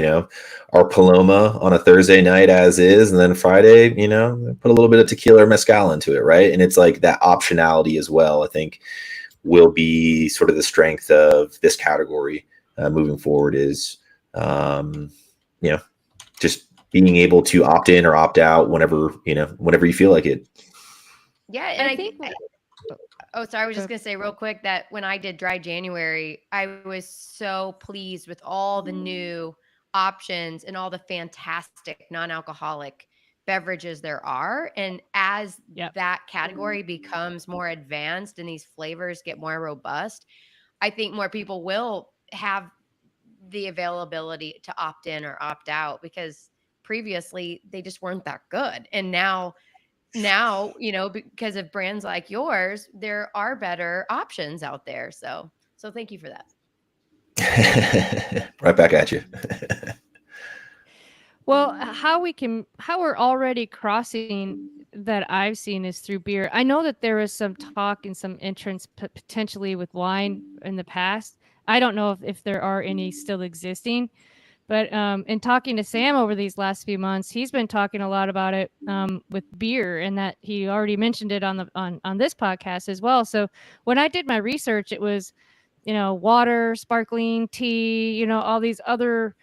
our Paloma on a Thursday night as is, and then Friday put a little bit of tequila or mezcal into it, right? And it's like that optionality as well, I think, will be sort of the strength of this category moving forward, is just being able to opt in or opt out whenever you feel like it. Yeah, and I think sorry, I was just going to say real quick that when I did Dry January, I was so pleased with all the new options and all the fantastic non-alcoholic beverages there are. And as that category becomes more advanced and these flavors get more robust, I think more people will have the availability to opt in or opt out, because previously they just weren't that good. And now, because of brands like yours, there are better options out there. So thank you for that. Right back at you. Well, how we're already crossing that I've seen is through beer. I know that there is some talk and some entrance potentially with wine in the past. I don't know if there are any still existing, But in talking to Sam over these last few months, he's been talking a lot about it with beer, and that he already mentioned it on this podcast as well. So when I did my research, it was, water, sparkling tea, all these other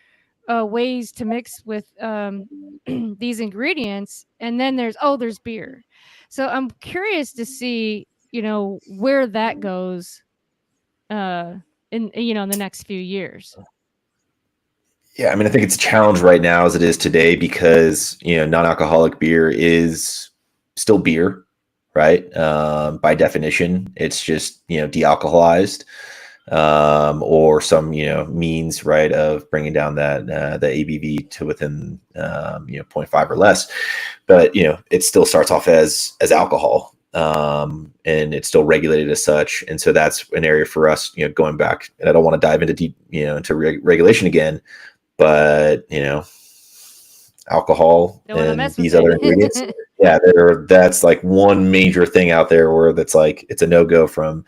ways to mix with these ingredients, and then there's beer. So I'm curious to see, where that goes in the next few years. Yeah, I mean, I think it's a challenge right now as it is today because non-alcoholic beer is still beer, right? By definition, it's just de-alcoholized, or some means, right, of bringing down that the ABV to within 0.5 or less. But it still starts off as alcohol, and it's still regulated as such. And so that's an area for us, going back. And I don't want to dive into deep, into regulation again. But alcohol Don't wanna and mess with these other it. ingredients, yeah, that's like one major thing out there where that's like it's a no-go from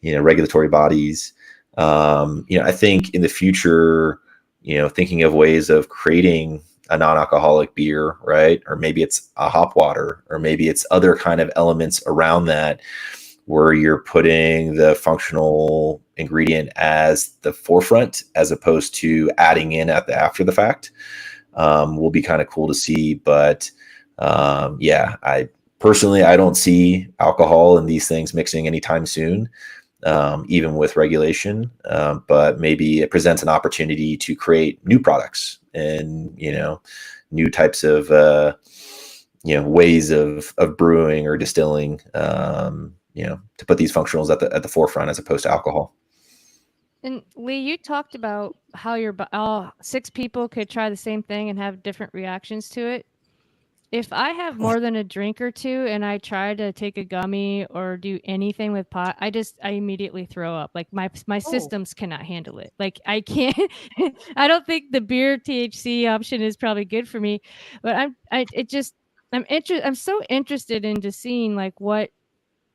regulatory bodies. I think in the future, thinking of ways of creating a non-alcoholic beer, right? Or maybe it's a hop water, or maybe it's other kind of elements around that, where you're putting the functional ingredient as the forefront as opposed to adding in after the fact, will be kind of cool to see. But yeah, I don't see alcohol and these things mixing anytime soon, even with regulation. But maybe it presents an opportunity to create new products and new types of ways of brewing or distilling, to put these functionals at the forefront as opposed to alcohol. And Lee, you talked about how all 6 people could try the same thing and have different reactions to it. If I have more than a drink or two and I try to take a gummy or do anything with pot, I immediately throw up. Like my Oh, systems cannot handle it. Like I can't. I don't think the beer THC option is probably good for me, but I'm so interested into seeing like what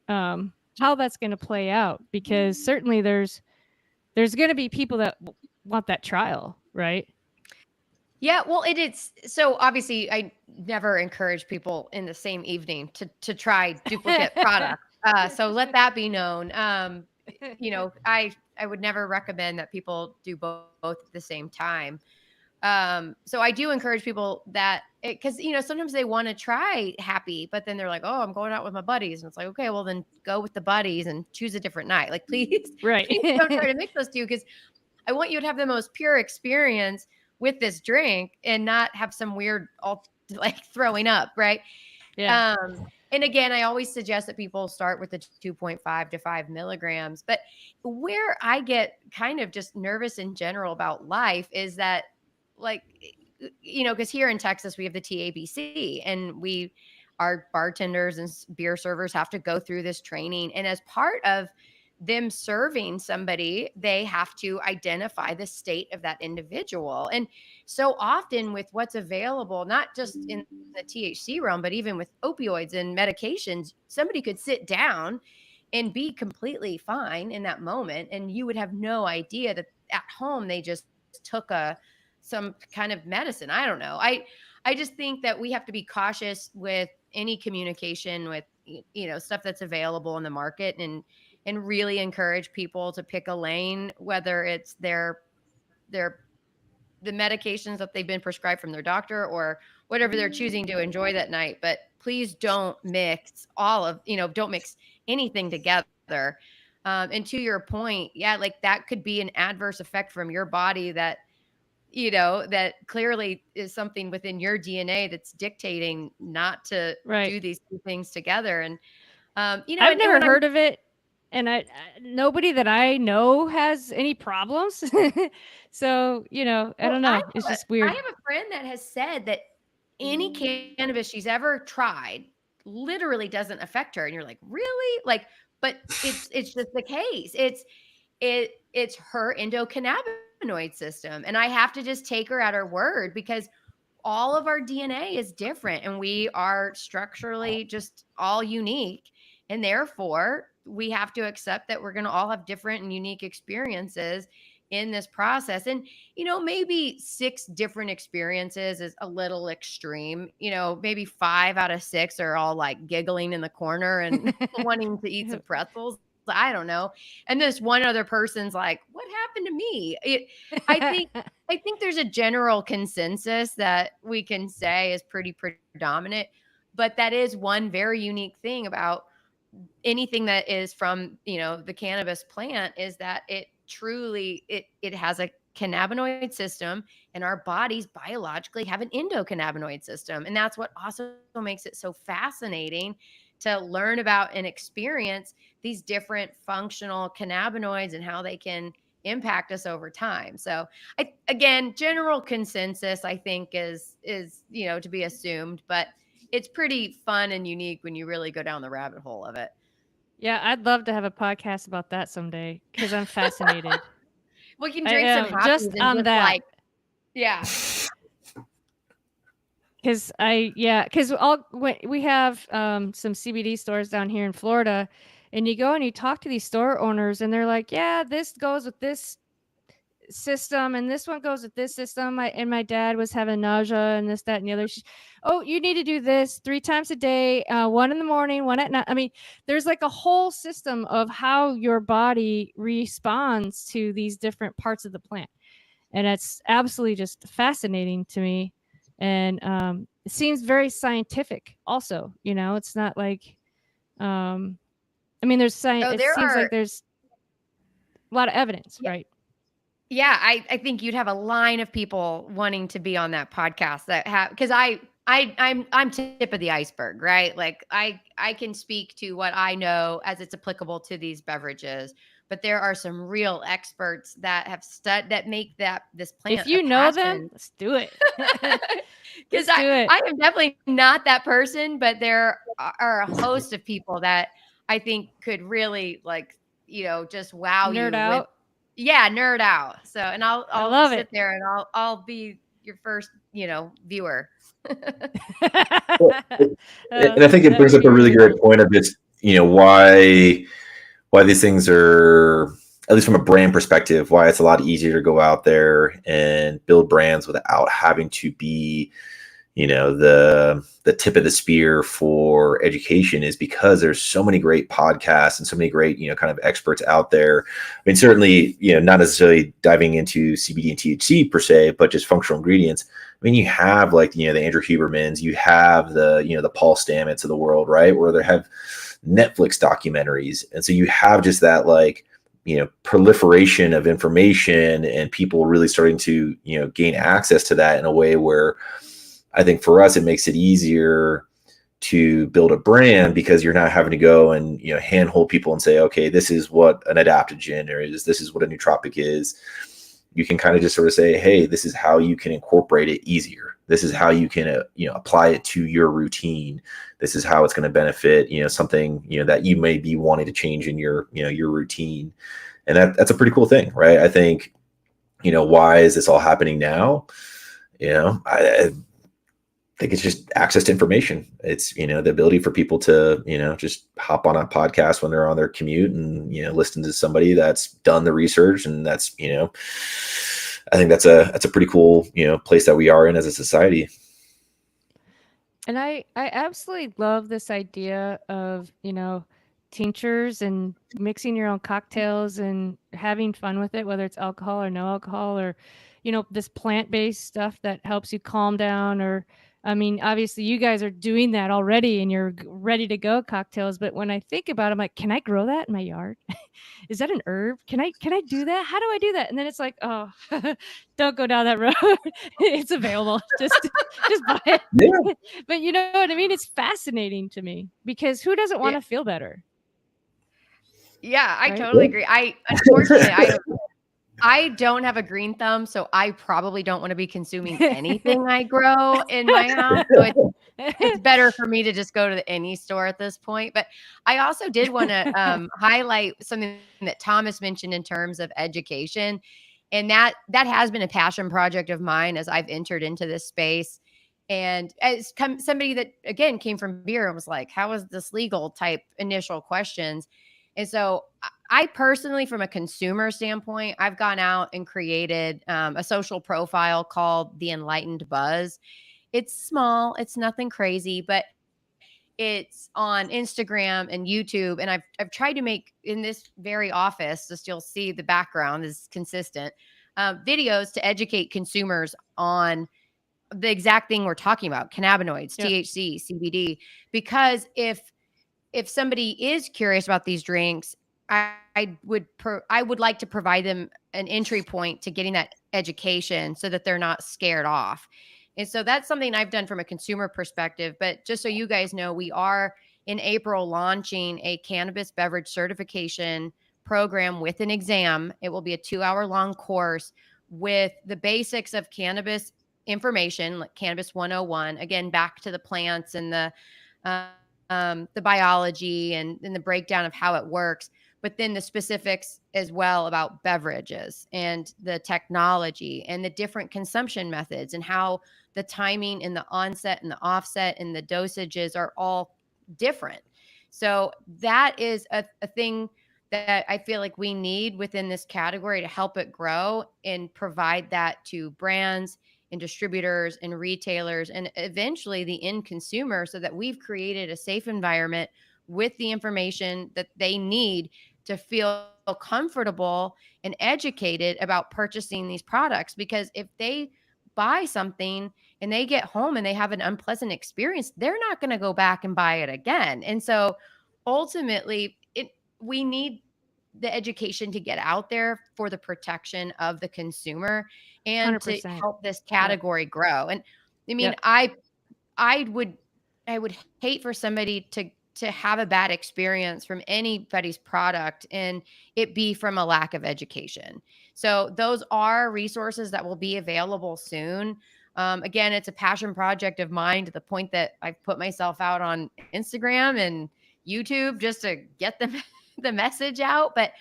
how that's going to play out, because certainly there's going to be people that want that trial, right? yeah. Well, it's so obviously I never encourage people in the same evening to try duplicate product. So let that be known. I would never recommend that people do both at the same time. So I do encourage people that because sometimes they want to try happy, but then they're like, oh, I'm going out with my buddies, and it's like, okay, well then go with the buddies and choose a different night. Like please, Right. please don't try to mix those two, because I want you to have the most pure experience with this drink and not have some weird all like throwing up, right? Yeah. And again, I always suggest that people start with the 2.5 to 5 milligrams. But where I get kind of just nervous in general about life is that, like, because here in Texas, we have the TABC, and our bartenders and beer servers have to go through this training. And as part of them serving somebody, they have to identify the state of that individual. And so often with what's available, not just in the THC realm, but even with opioids and medications, somebody could sit down and be completely fine in that moment, and you would have no idea that at home they just took some kind of medicine. I don't know. I just think that we have to be cautious with any communication with stuff that's available in the market, and really encourage people to pick a lane, whether it's the medications that they've been prescribed from their doctor or whatever they're choosing to enjoy that night. But please don't mix don't mix anything together. And to your point, yeah, like that could be an adverse effect from your body that clearly is something within your DNA that's dictating not to Right. do these two things together. And, I've and never when I, heard of it, and nobody that I know has any problems. So, I well, don't know. It's just I weird. have a friend that has said that any cannabis she's ever tried literally doesn't affect her. And you're like, really? Like, but it's just the case. It's her endocannabinoid system. And I have to just take her at her word, because all of our DNA is different and we are structurally just all unique. And therefore, we have to accept that we're going to all have different and unique experiences. in this process. And, maybe 6 different experiences is a little extreme. Maybe 5 out of 6 are all like giggling in the corner and wanting to eat some pretzels. I don't know. And this one other person's like, what happened to me? I think there's a general consensus that we can say is pretty predominant, but that is one very unique thing about anything that is from, the cannabis plant, is that it truly, it has a cannabinoid system, and our bodies biologically have an endocannabinoid system. And that's what also makes it so fascinating to learn about and experience these different functional cannabinoids and how they can impact us over time. So again, general consensus, I think, is to be assumed, but it's pretty fun and unique when you really go down the rabbit hole of it. Yeah, I'd love to have a podcast about that someday because I'm fascinated. We can I drink some am hoppies just and on just that. like, yeah. Because we have some CBD stores down here in Florida, and you go and you talk to these store owners, and they're like, yeah, this goes with this system, and this one goes with this system. And my dad was having nausea and this, that, and the other. Oh, you need to do this 3 times a day, 1 in the morning, 1 at night. I mean, there's like a whole system of how your body responds to these different parts of the plant. And it's absolutely just fascinating to me. And it seems very scientific also, it's not like, I mean, there's science. It seems like there's a lot of evidence, right? Yeah, I think you'd have a line of people wanting to be on that podcast that have, because I'm tip of the iceberg, right? Like I can speak to what I know as it's applicable to these beverages, but there are some real experts that have that make this plant. If you know them, let's do it. Because I am definitely not that person, but there are a host of people that I think could really just wow you Nerd out. nerd out. So, and I'll love sit it. there and I'll be your first, viewer. And I think it brings up a really great point of just, why these things are, at least from a brand perspective, why it's a lot easier to go out there and build brands without having to be, the tip of the spear for education, is because there's so many great podcasts and so many great, kind of experts out there. I mean, certainly, not necessarily diving into CBD and THC per se, but just functional ingredients. I mean, you have the Andrew Hubermans, you have the Paul Stamets of the world, right? Where they have Netflix documentaries. And so you have just that proliferation of information and people really starting to, gain access to that in a way where I think for us, it makes it easier to build a brand, because you're not having to go and, handhold people and say, okay, this is what an adaptogen this is what a nootropic is. You can kind of just sort of say, hey, this is how you can incorporate it easier. This is how you can, apply it to your routine. This is how it's going to benefit, something, that you may be wanting to change in your, your routine. And that's a pretty cool thing, right? I think, why is this all happening now? I think it's just access to information. It's, the ability for people to, just hop on a podcast when they're on their commute and, listen to somebody that's done the research. And that's, I think that's a pretty cool, place that we are in as a society. And I absolutely love this idea of, tinctures and mixing your own cocktails and having fun with it, whether it's alcohol or no alcohol, or, this plant-based stuff that helps you calm down. Or, I mean, obviously you guys are doing that already and you're ready to go cocktails. But when I think about it, I'm like, can I grow that in my yard? Is that an herb? Can I do that? How do I do that? And then it's like, oh, don't go down that road. It's available. Just buy it. Yeah. But you know what I mean? It's fascinating to me, because who doesn't want to feel better? Yeah, I Right? totally agree. Unfortunately, I don't have a green thumb, so I probably don't want to be consuming anything I grow in my house. So it's better for me to just go to any store at this point. But I also did want to highlight something that Thomas mentioned in terms of education. And that has been a passion project of mine as I've entered into this space. And as somebody that, again, came from beer and was like, how is this legal type initial questions. And so I personally, from a consumer standpoint, I've gone out and created a social profile called the Enlightened Buzz. It's small, it's nothing crazy, but it's on Instagram and YouTube. And I've tried to make, in this very office, just you'll see the background is consistent, videos to educate consumers on the exact thing we're talking about: cannabinoids, Yep. THC, CBD. Because if somebody is curious about these drinks, I would like to provide them an entry point to getting that education so that they're not scared off. And so that's something I've done from a consumer perspective. But just so you guys know, we are in April launching a cannabis beverage certification program with an exam. It will be a 2-hour long course with the basics of cannabis information, like Cannabis 101, again, back to the plants and the biology and the breakdown of how it works, but then the specifics as well about beverages and the technology and the different consumption methods and how the timing and the onset and the offset and the dosages are all different. So that is a thing that I feel like we need within this category to help it grow and provide that to brands and distributors and retailers and eventually the end consumer, so that we've created a safe environment with the information that they need to feel comfortable and educated about purchasing these products. Because if they buy something and they get home and they have an unpleasant experience, they're not going to go back and buy it again. And so ultimately, we need the education to get out there for the protection of the consumer and to 100%. help this category grow. And I mean, Yep. I would hate for somebody to have a bad experience from anybody's product and it be from a lack of education. So those are resources that will be available soon. Again, it's a passion project of mine to the point that I've put myself out on Instagram and YouTube just to get the message out. But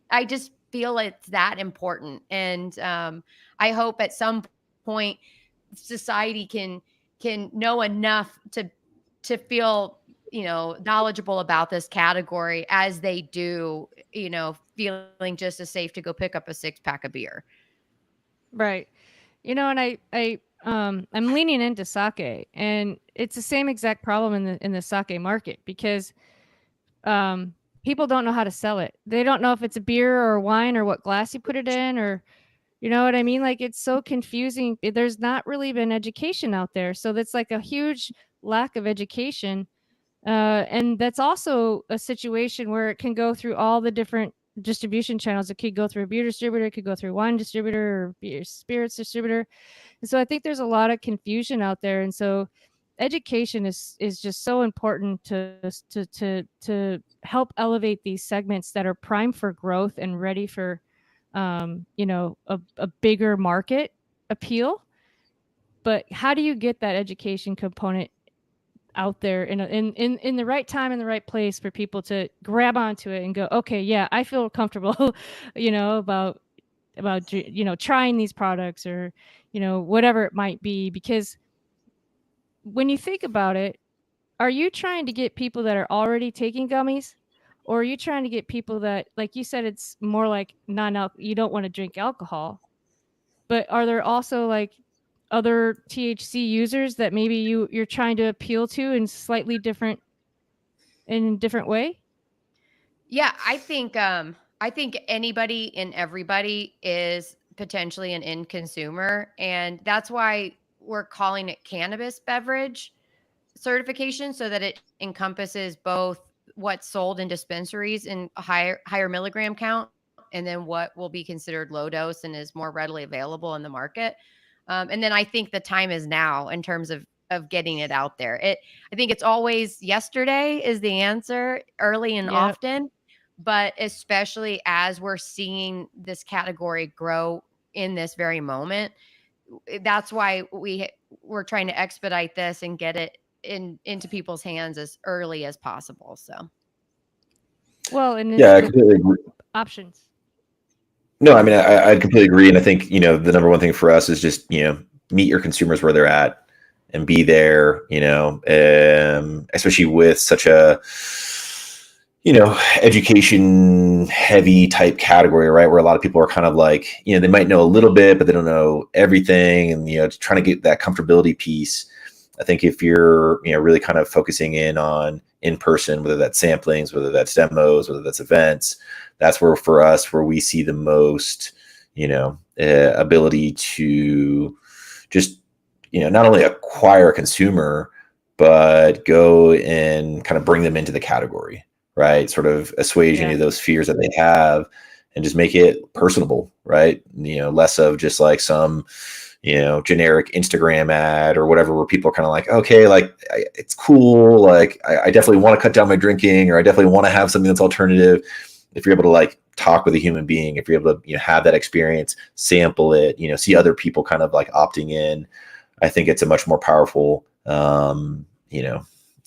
I just feel it's that important. And I hope at some point society can know enough to feel, knowledgeable about this category as they do, feeling just as safe to go pick up a 6-pack of beer. Right. And I'm leaning into sake, and it's the same exact problem in the sake market, because people don't know how to sell it. They don't know if it's a beer or wine or what glass you put it in, or you know what I mean? Like, it's so confusing. There's not really been education out there. So that's like a huge lack of education. And that's also a situation where it can go through all the different distribution channels. It could go through a beer distributor, it could go through a wine distributor or beer spirits distributor. And so I think there's a lot of confusion out there. And so education is just so important to help elevate these segments that are primed for growth and ready for a bigger market appeal. But how do you get that education component out there in the right time, in the right place, for people to grab onto it and go, okay, yeah, I feel comfortable, about trying these products, or, whatever it might be. Because when you think about it, are you trying to get people that are already taking gummies, or are you trying to get people that, like you said, it's more like you don't want to drink alcohol, but are there also like other THC users that maybe you're trying to appeal to in a different way? Yeah, I think anybody and everybody is potentially an end consumer, and that's why we're calling it cannabis beverage certification, so that it encompasses both what's sold in dispensaries in a higher milligram count, and then what will be considered low dose and is more readily available in the market. And then I think the time is now in terms of getting it out there. I think it's always yesterday is the answer, early and Yep. often, but especially as we're seeing this category grow in this very moment. That's why we're trying to expedite this and get it into people's hands as early as possible. So, Well, and Yeah, I it's completely agree. options. No, I mean, I completely agree. And I think, the number one thing for us is just, meet your consumers where they're at and be there, especially with such a, education heavy type category, right? Where a lot of people are kind of like, they might know a little bit, but they don't know everything. And, trying to get that comfortability piece. I think if you're, really kind of focusing in on in person, whether that's samplings, whether that's demos, whether that's events, that's where for us, where we see the most, ability to just, not only acquire a consumer, but go and kind of bring them into the category. Right. Sort of assuage any of those fears that they have and just make it personable. Right. Less of just like some, generic Instagram ad or whatever, where people are kind of like, okay, like it's cool. Like I definitely want to cut down my drinking, or I definitely want to have something that's alternative. If you're able to like talk with a human being, if you're able to, have that experience, sample it, see other people kind of like opting in, I think it's a much more powerful,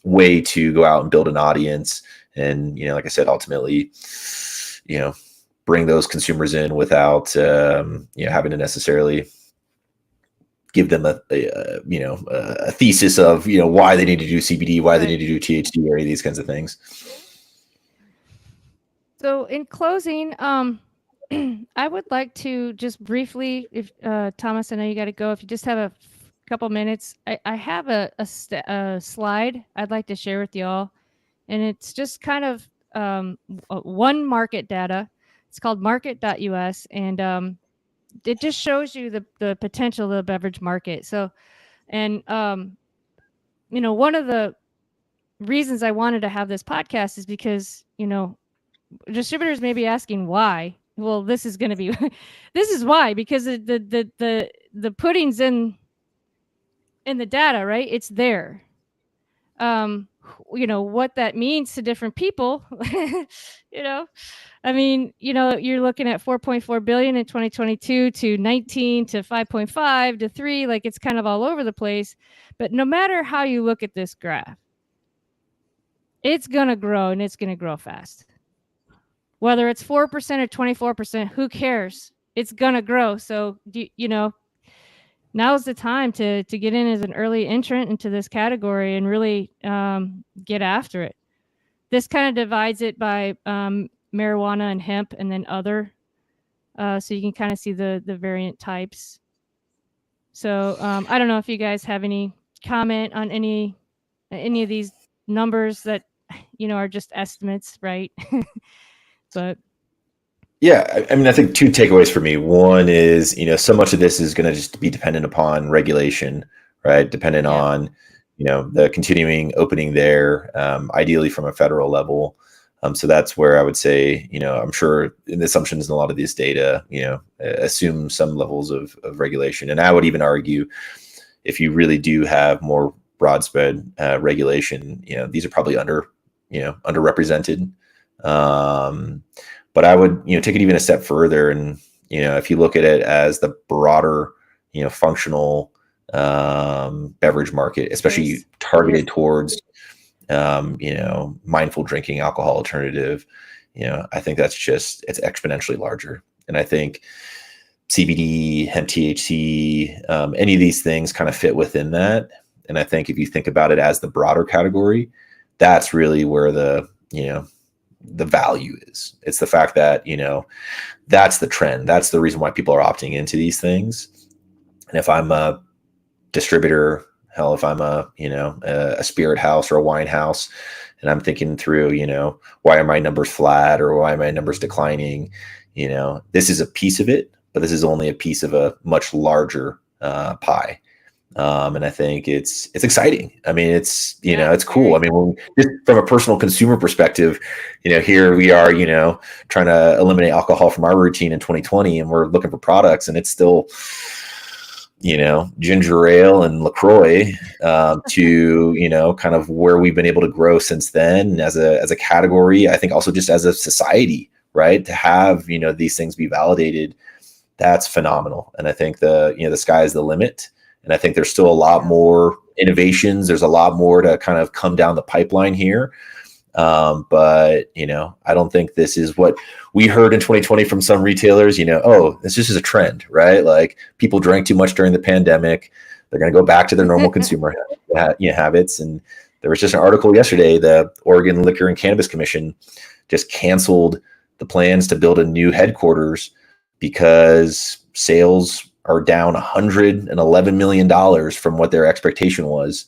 way to go out and build an audience. And, like I said, ultimately, bring those consumers in without, having to necessarily give them a thesis of, why they need to do CBD, why they need to do THC, or any of these kinds of things. So in closing, I would like to just briefly, if Thomas, I know you got to go. If you just have a couple minutes, I have a slide I'd like to share with y'all. And it's just kind of one market data. It's called market.us. And it just shows you the potential of the beverage market. So, and, one of the reasons I wanted to have this podcast is because, distributors may be asking why. Well, this is going to be, this is why, because the pudding's in the data, right? It's there. What that means to different people, I mean, you're looking at 4.4 billion in 2022 to 19 to 5.5 to 3, like it's kind of all over the place. But no matter how you look at this graph, it's going to grow, and it's going to grow fast. Whether it's 4% or 24%, who cares? It's going to grow. So, now's the time to get in as an early entrant into this category and really get after it. This kind of divides it by marijuana and hemp, and then other. So you can kind of see the variant types. So I don't know if you guys have any comment on any of these numbers that are just estimates, right? But yeah, I mean, I think two takeaways for me. One is, so much of this is going to just be dependent upon regulation, right? Dependent on, the continuing opening there, ideally from a federal level. So that's where I would say, I'm sure in the assumptions in a lot of these data, assume some levels of regulation. And I would even argue, if you really do have more broad spread regulation, these are probably underrepresented. But I would, take it even a step further. And, if you look at it as the broader, functional beverage market, especially targeted towards, mindful drinking, alcohol alternative, I think it's exponentially larger. And I think CBD, hemp THC, any of these things kind of fit within that. And I think if you think about it as the broader category, that's really where the value is. It's the fact that, that's the trend. That's the reason why people are opting into these things. And if I'm a distributor, hell, if I'm a spirit house or a wine house, and I'm thinking through, why are my numbers flat, or why are my numbers declining? This is a piece of it, but this is only a piece of a much larger pie. And I think it's exciting. I mean, it's cool. I mean, just from a personal consumer perspective, here we are, trying to eliminate alcohol from our routine in 2020, and we're looking for products, and it's still, ginger ale and LaCroix, to, kind of where we've been able to grow since then as a category. I think also just as a society, right, to have, these things be validated, that's phenomenal. And I think the sky is the limit. And I think there's still a lot more innovations. There's a lot more to kind of come down the pipeline here. But, I don't think this is what we heard in 2020 from some retailers, this just is a trend, right? Like, people drank too much during the pandemic. They're going to go back to their normal consumer habits. And there was just an article yesterday. The Oregon Liquor and Cannabis Commission just canceled the plans to build a new headquarters because sales are down $111 million from what their expectation was.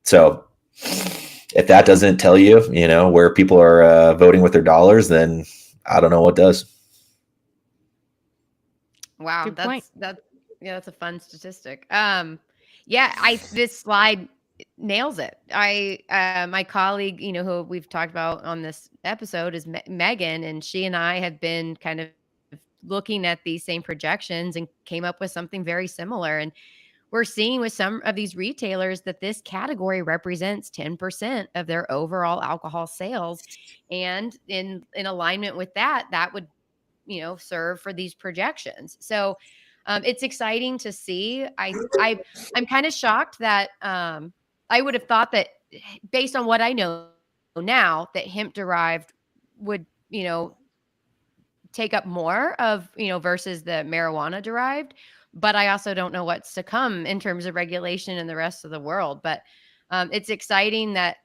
So if that doesn't tell you, where people are voting with their dollars, then I don't know what does. Wow, Good point. that's a fun statistic. This slide nails it. My colleague, who we've talked about on this episode is Megan, and she and I have been kind of looking at these same projections and came up with something very similar. And we're seeing with some of these retailers that this category represents 10% of their overall alcohol sales. And in alignment with that would, serve for these projections. So it's exciting to see. I'm kind of shocked that I would have thought that based on what I know now, that hemp derived would, take up more of, versus the marijuana derived. But I also don't know what's to come in terms of regulation in the rest of the world. But it's exciting that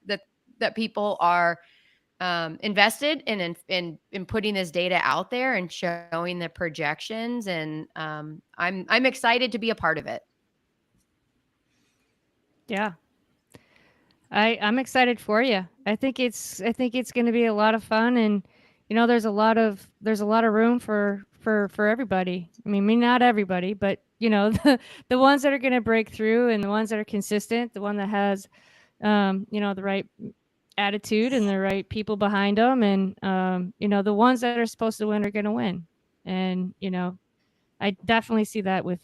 people are invested in putting this data out there and showing the projections. And I'm excited to be a part of it. Yeah. I'm excited for you. I think it's going to be a lot of fun, and there's a lot of room for everybody. I mean, maybe not everybody, but the ones that are going to break through and the ones that are consistent, the one that has the right attitude and the right people behind them, and the ones that are supposed to win are going to win. And I definitely see that with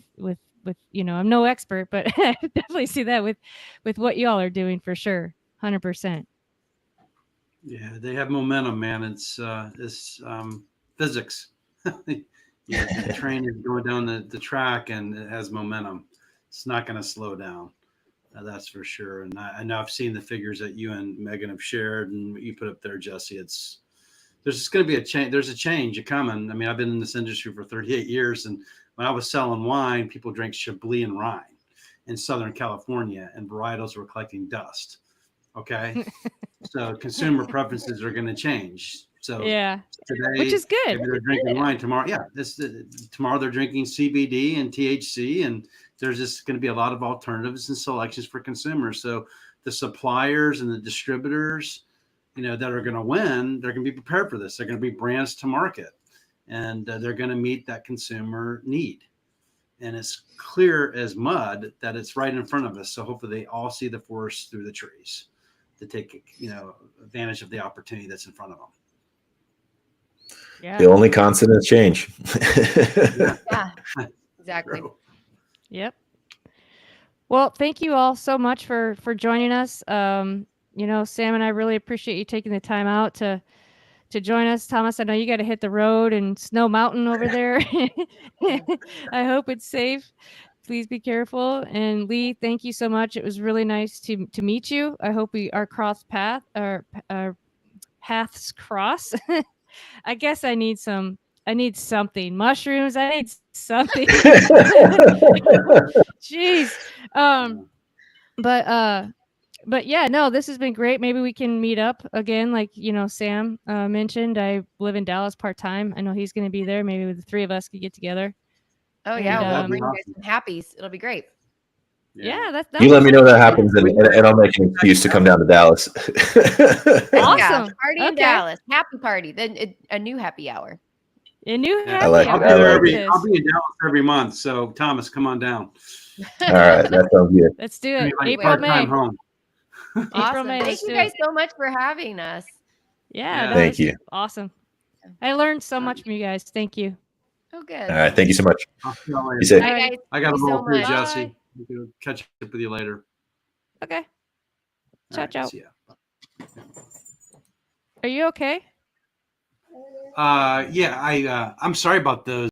I'm no expert, but I definitely see that with what y'all are doing for sure. 100%. Yeah, they have momentum, man. It's physics. The train is going down the track and it has momentum. It's not going to slow down. That's for sure. And I know I've seen the figures that you and Megan have shared and what you put up there, Jesse. There's just going to be a change. There's a change coming. I mean, I've been in this industry for 38 years, and when I was selling wine, people drank Chablis and Rye in Southern California, and varietals were collecting dust. Okay, so consumer preferences are going to change. So yeah, today, which is good. Maybe they're drinking wine tomorrow. Yeah, tomorrow they're drinking CBD and THC, and there's just going to be a lot of alternatives and selections for consumers. So the suppliers and the distributors, that are going to win, they're going to be prepared for this. They're going to be brands to market, and they're going to meet that consumer need. And it's clear as mud that it's right in front of us. So hopefully they all see the forest through the trees to take, advantage of the opportunity that's in front of them. Yeah. The only constant is change. Yeah, exactly. Yep. Well, thank you all so much for joining us. Sam and I really appreciate you taking the time out to join us. Thomas, I know you got to hit the road and Snow Mountain over there. I hope it's safe. Please be careful. And Lee, thank you so much. It was really nice to meet you. I hope our paths cross. I guess I need something. Mushrooms. I need something. Jeez. But yeah, no, this has been great. Maybe we can meet up again. Like, Sam mentioned, I live in Dallas part-time. I know he's going to be there. Maybe the three of us could get together. Oh yeah, And, we'll bring you guys some happies. It'll be great. Yeah, that you let me know that happens, and I'll make an excuse to come down to Dallas. Awesome. Yeah, party in Dallas. Happy party. Then a new happy hour. A new happy I like hour. it. I'll be in Dallas every month. So Thomas, come on down. All right, that sounds good. Let's do it. Like April, May. home. Awesome. May, Thank you guys so much for having us. Yeah, Yeah. Thank you. Awesome. I learned so much from you guys. Thank you. Oh, good. All right, thank you so much. I'll see y'all later. Be safe. Bye, guys. I got to Thank you roll so through, much. Jesse. Bye. We'll catch up with you later. Okay. All Ciao, right, ciao. see ya. Are you okay? Yeah, I'm sorry about those.